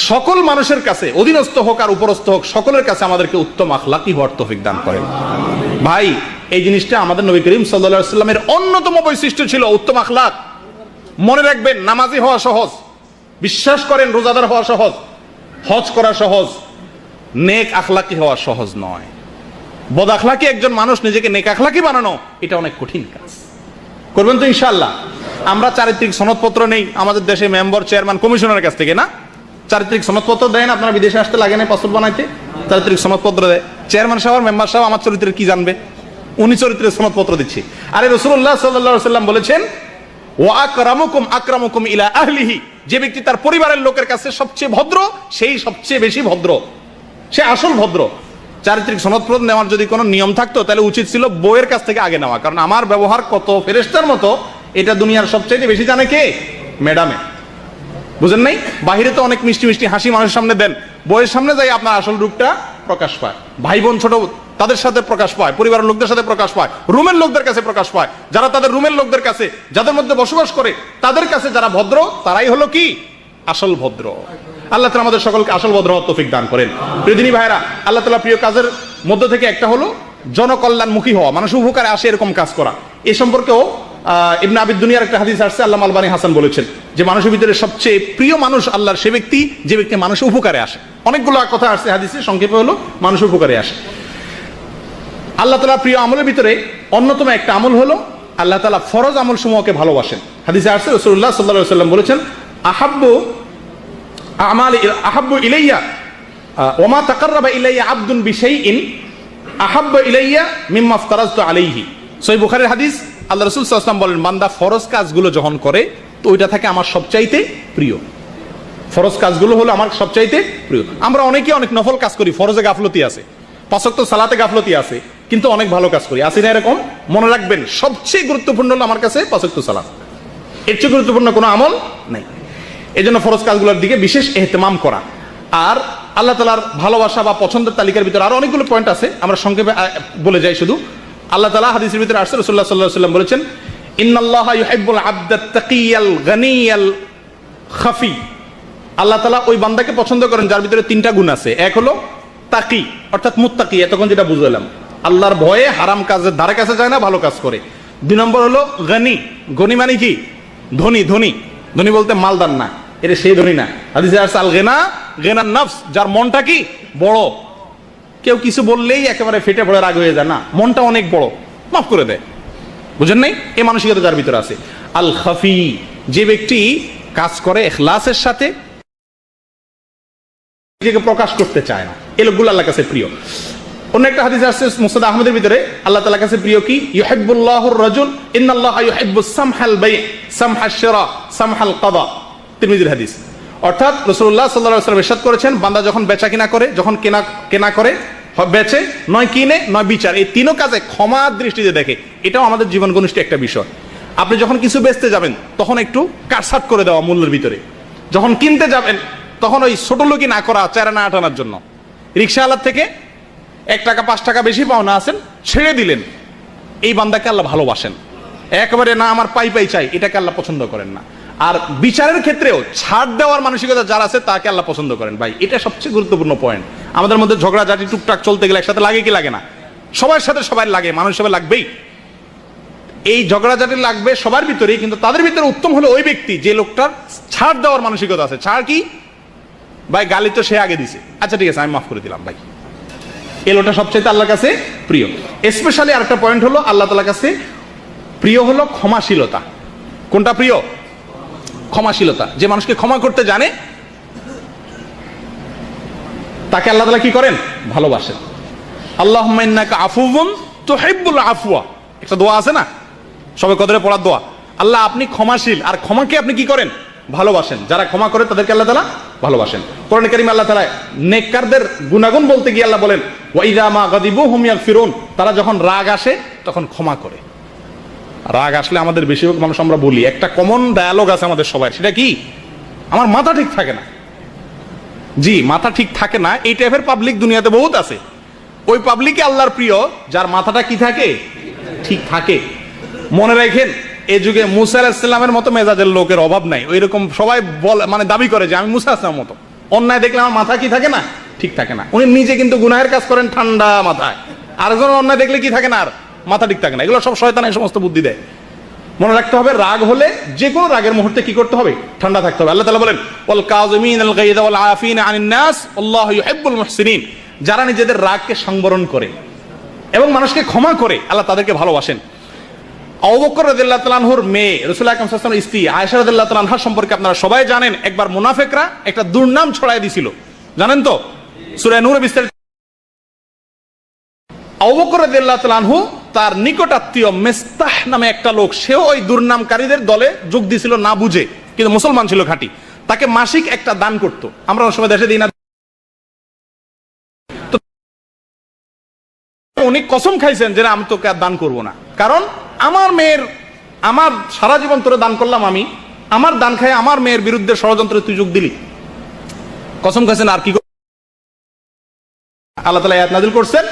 সকল মানুষের কাছে, অধীনস্থ হোক আর উপরস্থ হোক, সকলের কাছে আমাদেরকে উত্তম আখলাকি হওয়ার তৌফিক দান করেন। ভাই, এই জিনিসটা আমাদের নবী করিম সাল্লাল্লাহু আলাইহি ওয়াসাল্লামের অন্যতম বৈশিষ্ট্য ছিল উত্তম আখলাক। মনে রাখবেন, নামাজি হওয়া সহজ, বিশ্বাস করেন রোজাদার হওয়া সহজ, হজ করা সহজ, নেক আখলাকি হওয়া সহজ নয়। বদ আখলাকি একজন মানুষ নিজেকে নেক আখলাকি বানানো, এটা অনেক কঠিন কাজ। করবেন তো ইনশাআল্লাহ? আমরা চারিত্রিক সনদপত্র নেই আমাদের দেশে মেম্বার, চেয়ারম্যান, কমিশনারের কাছ থেকে, না? চারিত্রিক সনদপত্র দেন, আপনারা বিদেশে আসতে লাগে না পাসপোর্ট বানাইতে, চারিত্রিক সনদপত্র দেয়। চেয়ারম্যান সাহেব, মেম্বার সাহেব আমার চরিত্রের কি জানবে? উনি চরিত্রের সনদপত্র দিচ্ছে। আরে রাসূলুল্লাহ সাল্লাল্লাহু আলাইহি ওয়াসাল্লাম বলেছেন, ওয়া আকরামুকুম আকরামুকুম ইলা আহলিহি, যে ব্যক্তি তার পরিবারের লোকের কাছে সবচেয়ে ভদ্র, সেই সবচেয়ে বেশি ভদ্র, সে আসল ভদ্র। চারিত্রিক সনদপত্র নেওয়ার যদি কোনো নিয়ম থাকতো তাহলে উচিত ছিল বউয়ের কাছ থেকে আগে নেওয়া, কারণ আমার ব্যবহার কত ফেরেশতার মতো এটা দুনিয়ার সবচেয়ে বেশি জানে কে? ম্যাডামে। বুঝেন নাই? বাহিরে তো অনেক মিষ্টি মিষ্টি হাসি মানুষের সামনে দেন, বউয়ের সামনে যাই আপনার আসল রূপটা প্রকাশ পায়। ভাই বোন ছোট তাদের সাথে প্রকাশ পায়, পরিবারের লোকদের সাথে প্রকাশ পায়, রুমের লোকদের কাছে প্রকাশ পায়। যারা তাদের রুমের লোকদের কাছে, যাদের মধ্যে বসবাস করে, তাদের কাছে যারা ভদ্র, তারাই হলো কি? আসল ভদ্র। আল্লাহ তাআলা আমাদের সকলকে আসল ভদ্র হওয়ার তৌফিক দান করেন। প্রিয় দিনী ভাইরা, আল্লাহ তাআলা প্রিয় কাজের মধ্য থেকে একটা হলো জনকল্যাণমুখী হওয়া, মানুষ উপকারে আসে এরকম কাজ করা। এই সম্পর্কেও ইবনে আবিদ দুনিয়ার একটা হাদিস আসছে, আল্লামা আলবানী হাসান বলেছেন যে মানুষের ভিতরে সবচেয়ে প্রিয় মানুষ আল্লাহর সে ব্যক্তি যে ব্যক্তি মানুষের উপকারে আসে। অনেকগুলো কথা আসছে হাদিসে, সংক্ষেপে হলো মানুষের উপকারে আসে। আল্লাহ তাআলা প্রিয় আমলের ভিতরে অন্যতম একটা আমল হলো আল্লাহ তাআলা ফরজ আমল সমূহকে ভালোবাসেন। হাদিসে আসছে রাসূলুল্লাহ সাল্লাল্লাহু আলাইহি ওয়াসাল্লাম বলেছেন, আহাব্বু ইলাইয়া ওয়া মা তাকাররাবা ইলাইয়া আবদুন বিশাইইন আহাব্বু ইলাইয়া মিম্মা আফতারাজতু আলাইহি। সহিহ বুখারীর হাদিস। আল্লাহ রাসূল সাল্লাল্লাহু আলাইহি ওয়াসাল্লাম বলেন, বান্দা ফরজ কাজগুলো যখন করে তো ওইটা থাকে আমার সবচাইতে প্রিয়। ফরজ কাজগুলো হলো আমার সবচাইতে প্রিয়। আমরা অনেকে অনেক নফল কাজ করি, ফরজে গাফলতি আছে, পাঁচ ওয়াক্ত সালাতে গাফলতি আছে, কিন্তু অনেক ভালো কাজ করি, আসি না এরকম? মনে রাখবেন, সবচেয়ে গুরুত্বপূর্ণ হলো আমার কাছে পাঁচ ওয়াক্ত সালাত, এর চেয়ে গুরুত্বপূর্ণ কোনো আমল নাই। এই জন্য ফরজ কাজগুলোর দিকে বিশেষ ইহতিমাম করা। আর আল্লাহ তাআলার ভালোবাসা বা পছন্দের তালিকার ভিতরে আরো অনেকগুলো পয়েন্ট আছে, আমরা সংক্ষেপে বলে যাই শুধু। আল্লাহ তাআলা হাদিসের ভিতরে আসছে, রাসূলুল্লাহ সাল্লাল্লাহু আলাইহি ওয়াসাল্লাম বলেছেন, ইন্নাল্লাহা ইউহিব্বুল আবদাত তাকিয়াল গানিয়াল খাফি। আল্লাহ তাআলা ওই বান্দাকে পছন্দ করেন যার ভিতরে তিনটা গুণ আছে। এক হলো তাকি, অর্থাৎ মুত্তাকি, এতক্ষণ যেটা বুঝলাম, আল্লাহর ভয়ে হারাম কাজের ধারে কাছে যায় না, ভালো কাজ করে। দুই নম্বর হলো গনি, গনি মানে কি? ধনী। ধনী, ধনী বলতে মালদার না, এটা সেই ধনী না। হাদিসে আসছে আল গিনা গিনান নফস, যার মনটা কি? বড়। কেউ কিছু বললেই একেবারে ফেটে পড়ে রাগ হয়ে যায় না, মনটা অনেক বড়, মাফ করে দেয়। বুঝেন নাই? এই মানসিকতা যার ভিতরে আছে। আল খাফি, যে ব্যক্তি কাজ করে ইখলাসের সাথে, নিজেকে প্রকাশ করতে চায় না, এই লোকগুলো আল্লাহর কাছে প্রিয়। অন্য একটা হাদিস আসছে মুসনাদ আহমদের ভিতরে, আল্লাহ তাআলার কাছে প্রিয় কি? ইউহিব্বুল্লাহুর রাজুল ইন্নাল্লাহা ইউহিব্বুস সামহাল বাই সামহাশ শিরা সামহাল কাদা। তিরমিজির হাদিস। অর্থাৎ রাসূলুল্লাহ সাল্লাল্লাহু আলাইহি ওয়াসাল্লাম ইরশাদ করেছেন, বান্দা যখন বেচা কিনা করে, যখন কেনা করে, বেচে, নয় কিনে, নয় বিচার, এই তিনও কাজে ক্ষমার দৃষ্টিতে দেখে। এটাও আমাদের জীবন ঘনিষ্ঠ একটা বিষয়। আপনি যখন কিছু বেচতে যাবেন তখন একটু কাটছাট করে দেওয়া মূল্যের ভিতরে, যখন কিনতে যাবেন তখন ওই ছোট লোকই না করা, চেরা না আটানোর জন্য। রিক্সাওয়ালার থেকে 1 টাকা 5 টাকা বেশি পাওনা আছেন, ছেড়ে দিলেন, এই বান্দাকে আল্লাহ ভালোবাসেন। একেবারে না আমার পাই চাই, এটাকে আল্লাহ পছন্দ করেন না। আর বিচারের ক্ষেত্রেও ছাড় দেওয়ার মানসিকতা যার আছে তাকে আল্লাহ পছন্দ করেন। ভাই, এটা সবচেয়ে গুরুত্বপূর্ণ পয়েন্ট। আমাদের মধ্যে ঝগড়াঝাটি টুকটাক চলতে গেলে একসাথে লাগে কি লাগে না? সবার সাথে সবাই লাগে, মানুষ সবাই লাগবেই। এই ঝগড়াঝাটি লাগবে সবার ভিতরেই, কিন্তু তাদের ভিতরে উত্তম হলো ওই ব্যক্তি যে লোকটার ছাড় দেওয়ার মানসিকতা আছে। ছাড় কি? ভাই, গালি তো সে আগে দিছে, আচ্ছা ঠিক আছে আমি মাফ করে দিলাম। ভাই, এই লোকটা সবচেয়ে আল্লাহর কাছে প্রিয়। স্পেশালি আরেকটা পয়েন্ট হলো আল্লাহ তাআলার কাছে প্রিয় হলো ক্ষমাশীলতা। কোনটা প্রিয়? ক্ষমাশীলতা। যে মানুষকে ক্ষমা করতে জানে তাকে আল্লাহ তাআলা কি করেন? ভালোবাসেন। আল্লাহুম্মা ইন্নাকা আফুউন তুহিব্বুল আফওয়া, একটা দোয়া আছে না সবে কদরে পড়ার দোয়া। আল্লাহ আপনি ক্ষমাশীল, আর ক্ষমাকে আপনি কি করেন? ভালোবাসেন। যারা ক্ষমা করে তাদেরকে আল্লাহ তাআলা ভালোবাসেন। কোরআনে কারীমে আল্লাহ তাআলা নেককারদের গুনাগুন বলতে গিয়ে আল্লাহ বলেন ওয়া ইযা মা গাদিবু হুম ইয়াগফিরুন, তারা যখন রাগ আসে তখন ক্ষমা করে। রাগ আসলে আমাদের বেশিরভাগ মানুষ আমরা বলি, একটা কমন ডায়ালগ আছে আমাদের সবাই, সেটা কি? আমার মাথা ঠিক থাকে না। জি, মাথা ঠিক থাকে না, এই টাইপের পাবলিক দুনিয়াতে বহুত আছে। ওই পাবলিকে আল্লাহর প্রিয় যার মাথাটা কি থাকে? ঠিক থাকে। মনে রাখেন, এই যুগে মুসা আলাইহিস সালামের মতো মেজাজের লোকের অভাব নাই। ওইরকম সবাই মানে দাবি করে যে আমি মুসা আলাইহিস সালামের মতো। অন্যায় দেখলে আমার মাথা কি থাকে না? ঠিক থাকে না। উনি নিজে কিন্তু গুনাহের কাজ করেন ঠান্ডা মাথায়, আরেকজন অন্যায় দেখলে কি থাকে না? আর মাথা ঠিক থাকে না। এগুলো সব শয়তান এই সমস্ত বুদ্ধি দেয়। মনে রাখতে হবে, রাগ হলে যে কোনো রাগের মুহূর্তে কি করতে হবে? ঠান্ডা থাকতে হবে। আল্লাহ তাআলা বলেন ওয়াল কাযিমিনাল গায়যা ওয়াল আফিনা আনিন নাস আল্লাহু ইউহিব্বুল মুহসিনিন, যারা নিজেদের রাগকে সংবরণ করে এবং মানুষকে ক্ষমা করে আল্লাহ তাদেরকে ভালোবাসেন। আবু বকর রাদিয়াল্লাহু তাআলা আনহুর মেয়ে রাসূল আকরাম সাল্লাল্লাহু আলাইহি ওয়াসাল্লামের স্ত্রী আয়েশা রাদিয়াল্লাহু তাআলা আনহা সম্পর্কে আপনারা সবাই জানেন, একবার মুনাফিকরা একটা দুর্নাম ছড়ায় দিছিল, জানেন তো? সূরা নূরে বিস্তারিত। আবু বকর রাদিয়াল্লাহু তাআলা আনহু তার নিকট আত্মীয় মিস্তাহ নামে একটা লোক, সেও ওই দুর্নামকারীদের দলে যোগ দিয়েছিল না বুঝে, কিন্তু মুসলমান ছিল খাঁটি। তাকে মাসিক একটা দান করত। আমরা অনেক সময় দেশে দিই না। উনি কসম খাইছেন যে আমি তোকে আর দান করব না, কারণ আমার মেয়ের, আমার সারা জীবন তোরে দান করলাম আমি, আমার দান খাই আমার মেয়ের বিরুদ্ধে ষড়যন্ত্রে তুই যোগ দিলি। কসম খাইছেন। আর কি আল্লাহ তাআলা আয়াত নাযিল করছেন,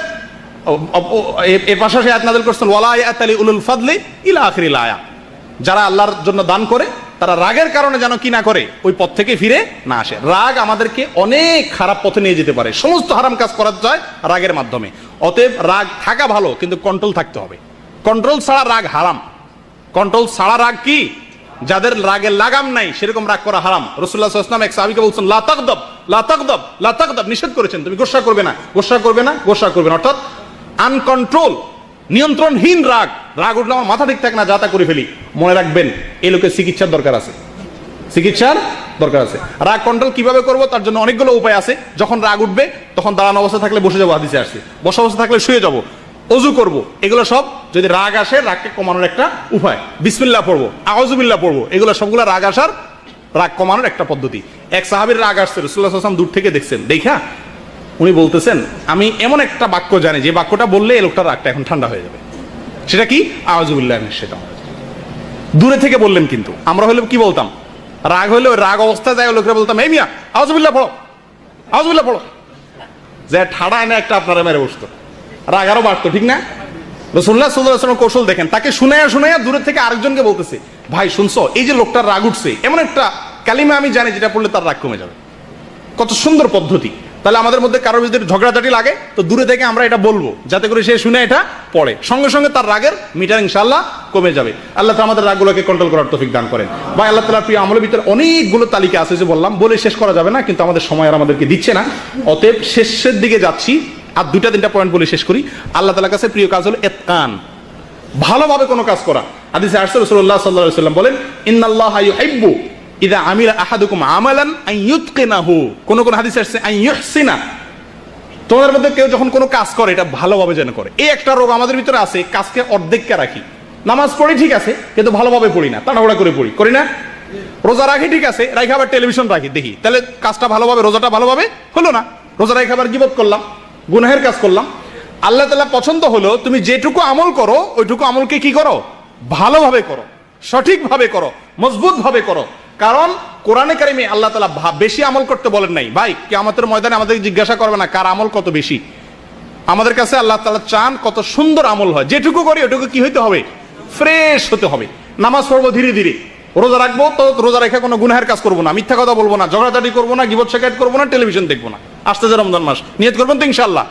এর পাশাপাশি আয়াত নাযিল করছেন ওয়ালা ইয়াতালি উলুল ফাদলি ইলা আখিরিল আয়া, যারা আল্লাহর জন্য দান করে তারা রাগের কারণে যেন কি না করে, ওই পথ থেকে ফিরে না আসে। রাগ আমাদেরকে অনেক খারাপ পথে নিয়ে যেতে পারে, সমস্ত হারাম কাজ করা যায় রাগের মাধ্যমে। অতএব রাগ থাকা ভালো, কিন্তু কন্ট্রোল থাকতে হবে। কন্ট্রোল ছাড়া রাগ হারাম। কন্ট্রোল ছাড়া রাগ কি? যাদের রাগের লাগাম নাই সেরকম রাগ করা হারাম। রাসূলুল্লাহ সাল্লাল্লাহু আলাইহি ওয়াসাল্লাম এক সাহাবীকে বলছেন লা তাগদাব লা তাগদাব লা তাগদাব, নিষেধ করেছেন তুমি গোসা করবে না, গোসা করবে না, গোসা করবে না। অর্থাৎ আনকন্ট্রোল, নিয়ন্ত্রণহীন রাগ। রাগ উঠলে আমার মাথা ঠিক থাকে না, যা তা করে ফেলি। মনে রাখবেন, এই লোকের চিকিৎসার দরকার আছে, চিকিৎসার দরকার আছে। রাগ কন্ট্রোল কিভাবে করব তার জন্য অনেকগুলো উপায় আছে। যখন রাগ উঠবে তখন দাঁড়ানো অবস্থা থাকলে বসে যাবো, হাদিসে আসছে। বসা অবস্থা থাকলে শুয়ে যাব, ওযু করব। এগুলো সব যদি রাগ আসে, রাগকে কমানোর একটা উপায়। বিসমিল্লাহ পড়বো, আউযুবিল্লাহ পড়বো, এগুলো সবগুলো রাগ আসার, রাগ কমানোর একটা পদ্ধতি। এক সাহাবীর রাগ আসছে, রাসূলুল্লাহ সাল্লাল্লাহু আলাইহি ওয়াসাল্লাম দূর থেকে দেখছেন, দেখা উনি বলতেছেন আমি এমন একটা বাক্য জানি যে বাক্যটা বললে এই লোকটার রাগটা এখন ঠান্ডা হয়ে যাবে। সেটা কি? আউযুবিল্লাহি মিনাশ শাইতানির রাজিম। দূরে থেকে বললেন, কিন্তু আমরা হলে কি বলতাম? রাগ হলে ওই রাগ অবস্থা যায় লোকেরা বলতাম এই মিয়া আউযুবিল্লাহ পড়ো, আউযুবিল্লাহ পড়ো, যে ঠাড়া এনে একটা আপনারা মেরে বসতো, রাগ আরো বাড়তো, ঠিক না? রাসূলুল্লাহ সাল্লাল্লাহু আলাইহি ওয়াসাল্লাম কৌশল দেখেন, তাকে শুনাইয়া শুনাইয়া দূরে থেকে আরেকজনকে বলতেছে ভাই শুনছো, এই যে লোকটার রাগ উঠছে, এমন একটা কালিমা আমি জানি যেটা পড়লে তার রাগ কমে যাবে। কত সুন্দর পদ্ধতি। তাহলে আমাদের মধ্যে কারোর যদি ঝগড়াঝাটি লাগে তো দূরে থেকে আমরা এটা বলবো, যাতে করে সে শুনে এটা পড়ে, সঙ্গে সঙ্গে তার রাগের মিটার ইনশাআল্লাহ কমে যাবে। আল্লাহ তাআলা আমাদের রাগগুলোকে কন্ট্রোল করার তৌফিক দান করেন। ভাই আল্লাহ তাআলার প্রিয় আমলের ভিতরে অনেকগুলো তালিকা আছে, যে বললাম বলে শেষ করা যাবে না, কিন্তু আমাদের সময় আর আমাদেরকে দিচ্ছে না। অতএব শেষের দিকে যাচ্ছি, আর দুইটা তিনটা পয়েন্ট বলে শেষ করি। আল্লাহ তাআলার কাছে প্রিয় কাজ হলো ইতকান, ভালোভাবে কোনো কাজ করা। হাদিসে আসছে রাসূলুল্লাহ সাল্লাল্লাহু আলাইহি ওয়াসাল্লাম বলেন ইন্নাল্লাহা ইউহিব্বু ইযা আমিলা আহাদুকুম আমালান আন ইউতকিনাহু, কোন কোন হাদিসে আসছে আন ইউহসিনা, তোমাদের মধ্যে কেউ যখন কোনো কাজ করে এটা ভালোভাবে যেন করে। এই একটা রোগ আমাদের ভিতরে আছে, কাজকে অর্ধেককে রাখি। নামাজ পড়ি ঠিক আছে, কিন্তু ভালোভাবে পড়ি না, তাড়াহুড়া করে পড়ি, করি না? রোজা রাখি ঠিক আছে, রাখি আবার টেলিভিশন রাখি, দেখি, তাহলে কাজটা ভালোভাবে, রোজাটা ভালোভাবে হলো না। রোজা রাখি আবার গীবত করলাম, গুনাহের কাজ করলাম। আল্লাহ তাআলা পছন্দ হলো তুমি যেটুকু আমল করো ওইটুকু আমলকে কি করো? ভালোভাবে করো, সঠিকভাবে করো, মজবুত ভাবে করো। কারণ কোরআনে কারিমে আল্লাহ তাআলা বেশি আমল করতে বলেন নাই। ভাই কিয়ামতের ময়দানে আমাদের জিজ্ঞাসা করবে না কার আমল কত বেশি। আমাদের কাছে আল্লাহ তাআলা চান কত সুন্দর আমল হয়, যেটুকু করি ওটুকু কি হইতে হবে? ফ্রেশ হতে হবে। নামাজ পড়বো ধীরে ধীরে, রোজা রাখবো তো রোজা রেখে কোনো গুনাহের কাজ করবো না, মিথ্যা কথা বলবো না, ঝগড়াঝাটি করবো না, গীবত শিকায়ত করবো না, টেলিভিশন দেখবো না। আসতেছে রমজান মাস, নিয়ত করবেন তো ইনশাআল্লাহ,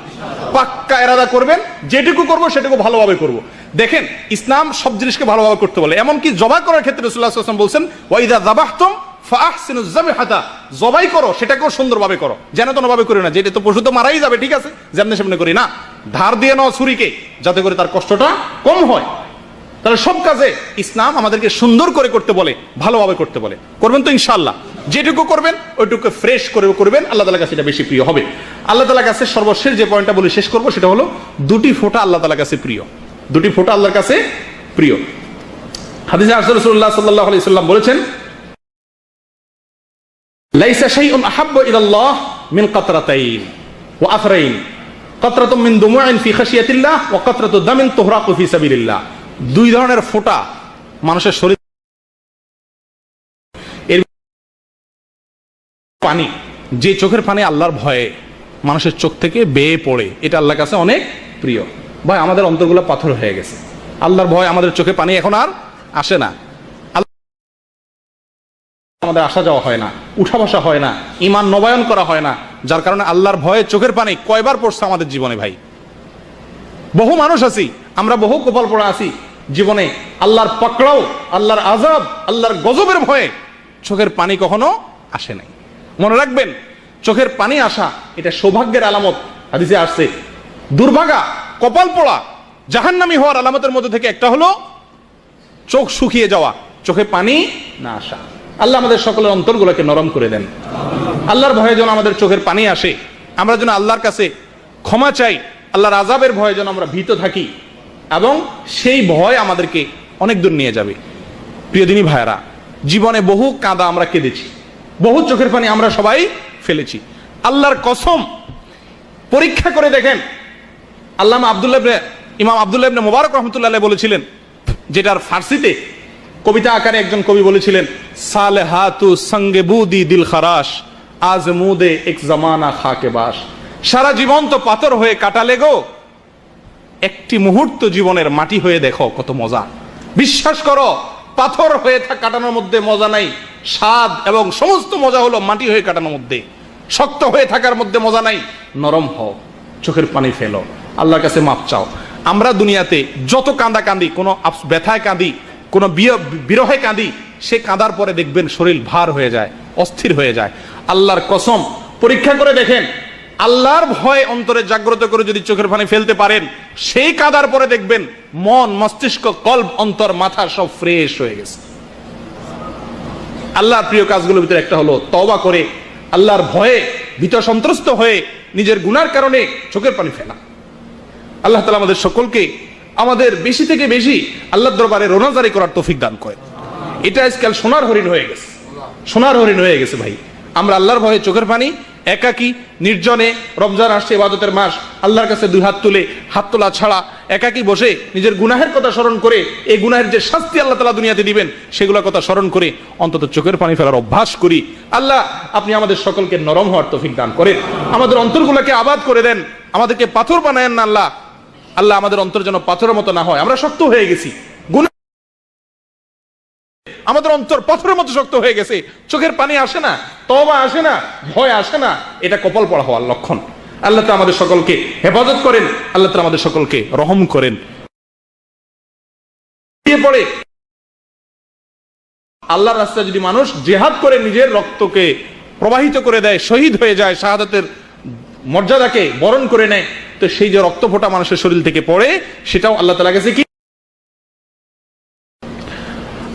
পাক্কা ইরাদা করবেন, যেটুকু করবো সেটুকু ভালোভাবে করবো। দেখেন ইসলাম সব জিনিসকে ভালোভাবে করতে বলে, এমনকি জবাই করার ক্ষেত্রে রাসূলুল্লাহ সাল্লাল্লাহু আলাইহি ওয়াসাল্লাম বলছেন ওয়া ইযা যাবাহতুম ফাআহসিনুজ যাবহাতা, জবাই করো সেটাকেও সুন্দরভাবে করো, যেন তেন ভাবে করো না, যেটা তো পশু তো মারাই যাবে, ঠিক আছে, যেমনি সেমনি করি না, ধার দিয়ে নাও ছুরিকে, যাতে করে তার কষ্টটা কম হয়। তাহলে সব কাজে ইসলাম আমাদেরকে সুন্দর করে করতে বলে, ভালোভাবে করতে বলে। করবেন তো ইনশাআল্লাহ? যেটুকু করবেন ওইটুকু ফ্রেশ করে করবেন, আল্লাহ তাআলার কাছে এটা বেশি প্রিয় হবে। আল্লাহ তাআলার কাছে সর্বশেষ যে পয়েন্টটা বলে শেষ করব সেটা হলো দুটি ফোঁটা আল্লাহ তাআলার কাছে প্রিয়। দুটি ফোঁটা আল্লাহর কাছে প্রিয়। হাদিসে রাসূলুল্লাহ সাল্লাল্লাহু আলাইহি সাল্লাম বলেছেন, লাইসা শাইউন আহাব্বু ইলাল্লাহ মিন কাতরাতাইন ওয়া আফরাইন, কাতরাতুম মিন দুমুইন ফি খাশিয়াতিল্লাহ ওয়া কাতরাতু দামিন তুহরাকু ফি সাবিলিল্লাহ। দুই ধরনের ফোঁটা মানুষের শরীর, এর পানি, যে চোখের পানি আল্লাহর ভয়ে মানুষের চোখ থেকে বেয়ে পড়ে, এটা আল্লাহর কাছে অনেক প্রিয়। ভাই আমাদের অন্তরগুলো পাথর হয়ে গেছে, আল্লাহর ভয় আমাদের চোখে পানি এখন আর আসে না, আমাদের আসা যাওয়া হয় না, উঠা বসা হয় না, ঈমান নবায়ন করা হয় না, যার কারণে আল্লাহর ভয়ে চোখের পানি কয়বার পড়ছে আমাদের জীবনে। ভাই বহু মানুষ আছি আমরা, বহু কপাল পড়া আছি জীবনে, আল্লাহর পাকড়াও, আল্লাহর আযাব, আল্লাহর গজবের ভয়ে চোখের পানি কখনো আসে নাই। মনে রাখবেন, চোখের পানি আসা এটা সৌভাগ্যের আলামত। হাদিসে আসছে দুর্ভাগা, কপাল পোড়া, জাহান্নামী হওয়ার আলামতের মধ্যে থেকে একটা হলো চোখ শুকিয়ে যাওয়া, চোখে পানি না আসা। আল্লাহ আমাদের সকলের অন্তরগুলোকে নরম করে দেন। আল্লাহর ভয়ে যেন আমাদের চোখের পানি আসে, আমরা যেন আল্লাহর কাছে ক্ষমা চাই, আল্লাহর আযাবের ভয়ে যেন আমরা ভীত থাকি, এবং সেই ভয় আমাদেরকে অনেক দূর নিয়ে যাবে। প্রিয় দিনী ভাইয়েরা, জীবনে বহু কাঁদা আমরা কেঁদেছি, বহু চোখের পানি আমরা সবাই ফেলেছি। আল্লাহর কসম, পরীক্ষা করে দেখেন, ইমাম আব্দুল্লাহ ইবনে মুবারক রাহমাতুল্লাহ আলাইহি বলেছিলেন, যেটার ফার্সিতে কবিতা আকারে একজন কবি বলেছিলেন, সালেহাতু সঙ্গে বুদি দিল খারাশ, আজ মুদে এক জামানা খাকে বাস। সারা জীবন তো পাথর হয়ে কাটালে গো, একটি মুহূর্ত জীবনের মাটি হয়ে দেখো কত মজা। বিশ্বাস করো, পাথর হয়ে কাটানোর মধ্যে মজা নাই, স্বাদ এবং সমস্ত মজা হলো মাটি হয়ে কাটানোর মধ্যে। শক্ত হয়ে থাকার মধ্যে মজা নাই, নরম হও, চোখের পানি ফেলো, আল্লাহর কাছে মাপ চাও। আমরা দুনিয়াতে যত কাঁদা কাঁদি, কোনো ব্যথায় কাঁদি, কোনো বিরহে কাঁদি, সে কাঁদার পরে দেখবেন শরীর ভার হয়ে যায়, অস্থির হয়ে যায়। আল্লাহর কসম, পরীক্ষা করে দেখেন, আল্লাহর ভয় অন্তরে জাগ্রত করে যদি চোখের পানি ফেলতে পারেন, সেই কাঁদার পরে দেখবেন মন, মস্তিষ্ক, কল্ব, অন্তর, মাথা সব ফ্রেশ হয়ে গেছে। আল্লাহর প্রিয় কাজগুলোর ভিতরে একটা হলো তওবা করে আল্লাহর ভয়ে ভীত সন্ত্রস্ত হয়ে নিজের গুনার কারণে চোখের পানি ফেলা। আল্লাহ তাআলা আমাদের সকলকে আমাদের বেশি থেকে বেশি আল্লাহর দরবারে রোনাজারি করার তৌফিক দান করেন। এটা আজকাল সোনার হরিণ হয়ে গেছে, সোনার হরিণ হয়ে গেছে ভাই। আমরা আল্লাহর ভয়ে চোখের পানি, একাকী নির্জনে, রমজান আসছে, ইবাদতের মাস, আল্লাহর কাছে দুই হাত তুলে, হাত তোলা ছাড়া একাকী বসে নিজের গুনাহের কথা স্মরণ করে, এই গুনাহের যে শাস্তি আল্লাহ তাআলা দুনিয়াতে দিবেন সেগুলোর কথা স্মরণ করে অন্তত চোখের পানি ফেলার অভ্যাস করি। আল্লাহ আপনি আমাদের সকলকে নরম হওয়ার তৌফিক দান করেন, আমাদের অন্তরগুলোকে আবাদ করে দেন, আমাদেরকে পাথর বানায়েন না আল্লাহ। আল্লাহ আমাদের অন্তর যেন পাথরের মতো না হয়, আমরা শক্ত হয়ে গেছি, আমাদের অন্তর পাথরের মতো শক্ত হয়ে গেছে, চোখের পানি আসে না, তওবা আসে না, ভয় আসে না, এটা কপাল পড়া হওয়ার লক্ষণ। আল্লাহ তাআলা আমাদের সকলকে হেফাজত করেন, আল্লাহ তাআলা আমাদের সকলকে রহম করেন। পড়ে আল্লাহর রাস্তায় যদি মানুষ জিহাদ করে নিজের রক্তকে প্রবাহিত করে দেয়, শহীদ হয়ে যায়, শাহাদাতের মর্যাদাকে বরণ করে নেয়, তো সেই যে রক্ত ফোঁটা মানুষের শরীর থেকে পড়ে, সেটাও আল্লাহ তাআলার কাছে কি?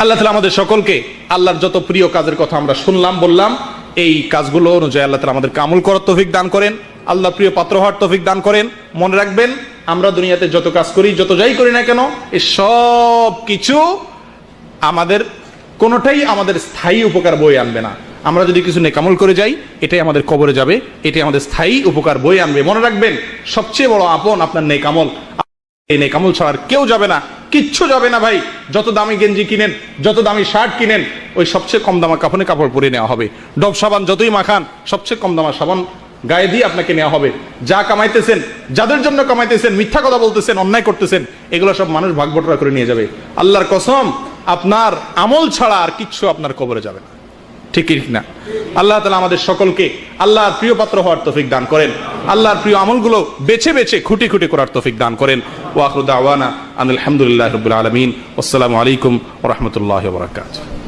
আল্লাহ তাআলা আমাদের সকলকে আল্লাহর যত প্রিয় কাজের কথা আমরা শুনলাম, বললাম, এই কাজগুলো অনুযায়ী আল্লাহ তাআলা আমাদেরকে আমল করার তৌফিক দান করেন, আল্লাহ প্রিয় পাত্র হওয়ার তৌফিক দান করেন। মনে রাখবেন, আমরা দুনিয়াতে যত কাজ করি, যত যাই করি না কেন, এই সব কিছু আমাদের কোনোটাই আমাদের স্থায়ী উপকার বয়ে আনবে না। আমরা যদি কিছু নেকামল করে যাই, এটাই আমাদের কবরে যাবে, এটাই আমাদের স্থায়ী উপকার বয়ে আনবে। মনে রাখবেন, সবচেয়ে বড় আপন আপনার নেকামল। এই নেকামল ছাড়া কেউ যাবে না, কিচ্ছু যাবে না ভাই। যত দামি গেঞ্জি কিনেন, যত দামি শার্ট কিনেন, ওই সবচেয়ে কম দামা কাফনে কাপড় পরে নেওয়া হবে। ডব সাবান যতই মাখান, সবচেয়ে কম দামা সাবান গায়ে দিয়ে আপনাকে নেওয়া হবে। যা কামাইতেছেন, যাদের জন্য কামাইতেছেন, মিথ্যা কথা বলতেছেন, অন্যায় করতেছেন, এগুলো সব মানুষ ভাগ বটরা করে নিয়ে যাবে। আল্লাহর কসম, আপনার আমল ছাড়া আর কিচ্ছু আপনার কবরে যাবে না, ঠিক না? আল্লাহ তাআলা আমাদের সকলকে আল্লাহর প্রিয় পাত্র হওয়ার তৌফিক দান করেন, আল্লাহর প্রিয় আমলগুলো বেছে বেছে খুঁটি খুঁটি করার তৌফিক দান করেন। ওয়া আখিরু দাওয়ানা আলহামদুলিল্লাহি রাব্বিল আলামিন। আসসালামু আলাইকুম ওয়া রাহমাতুল্লাহি ওয়া বারাকাতুহু।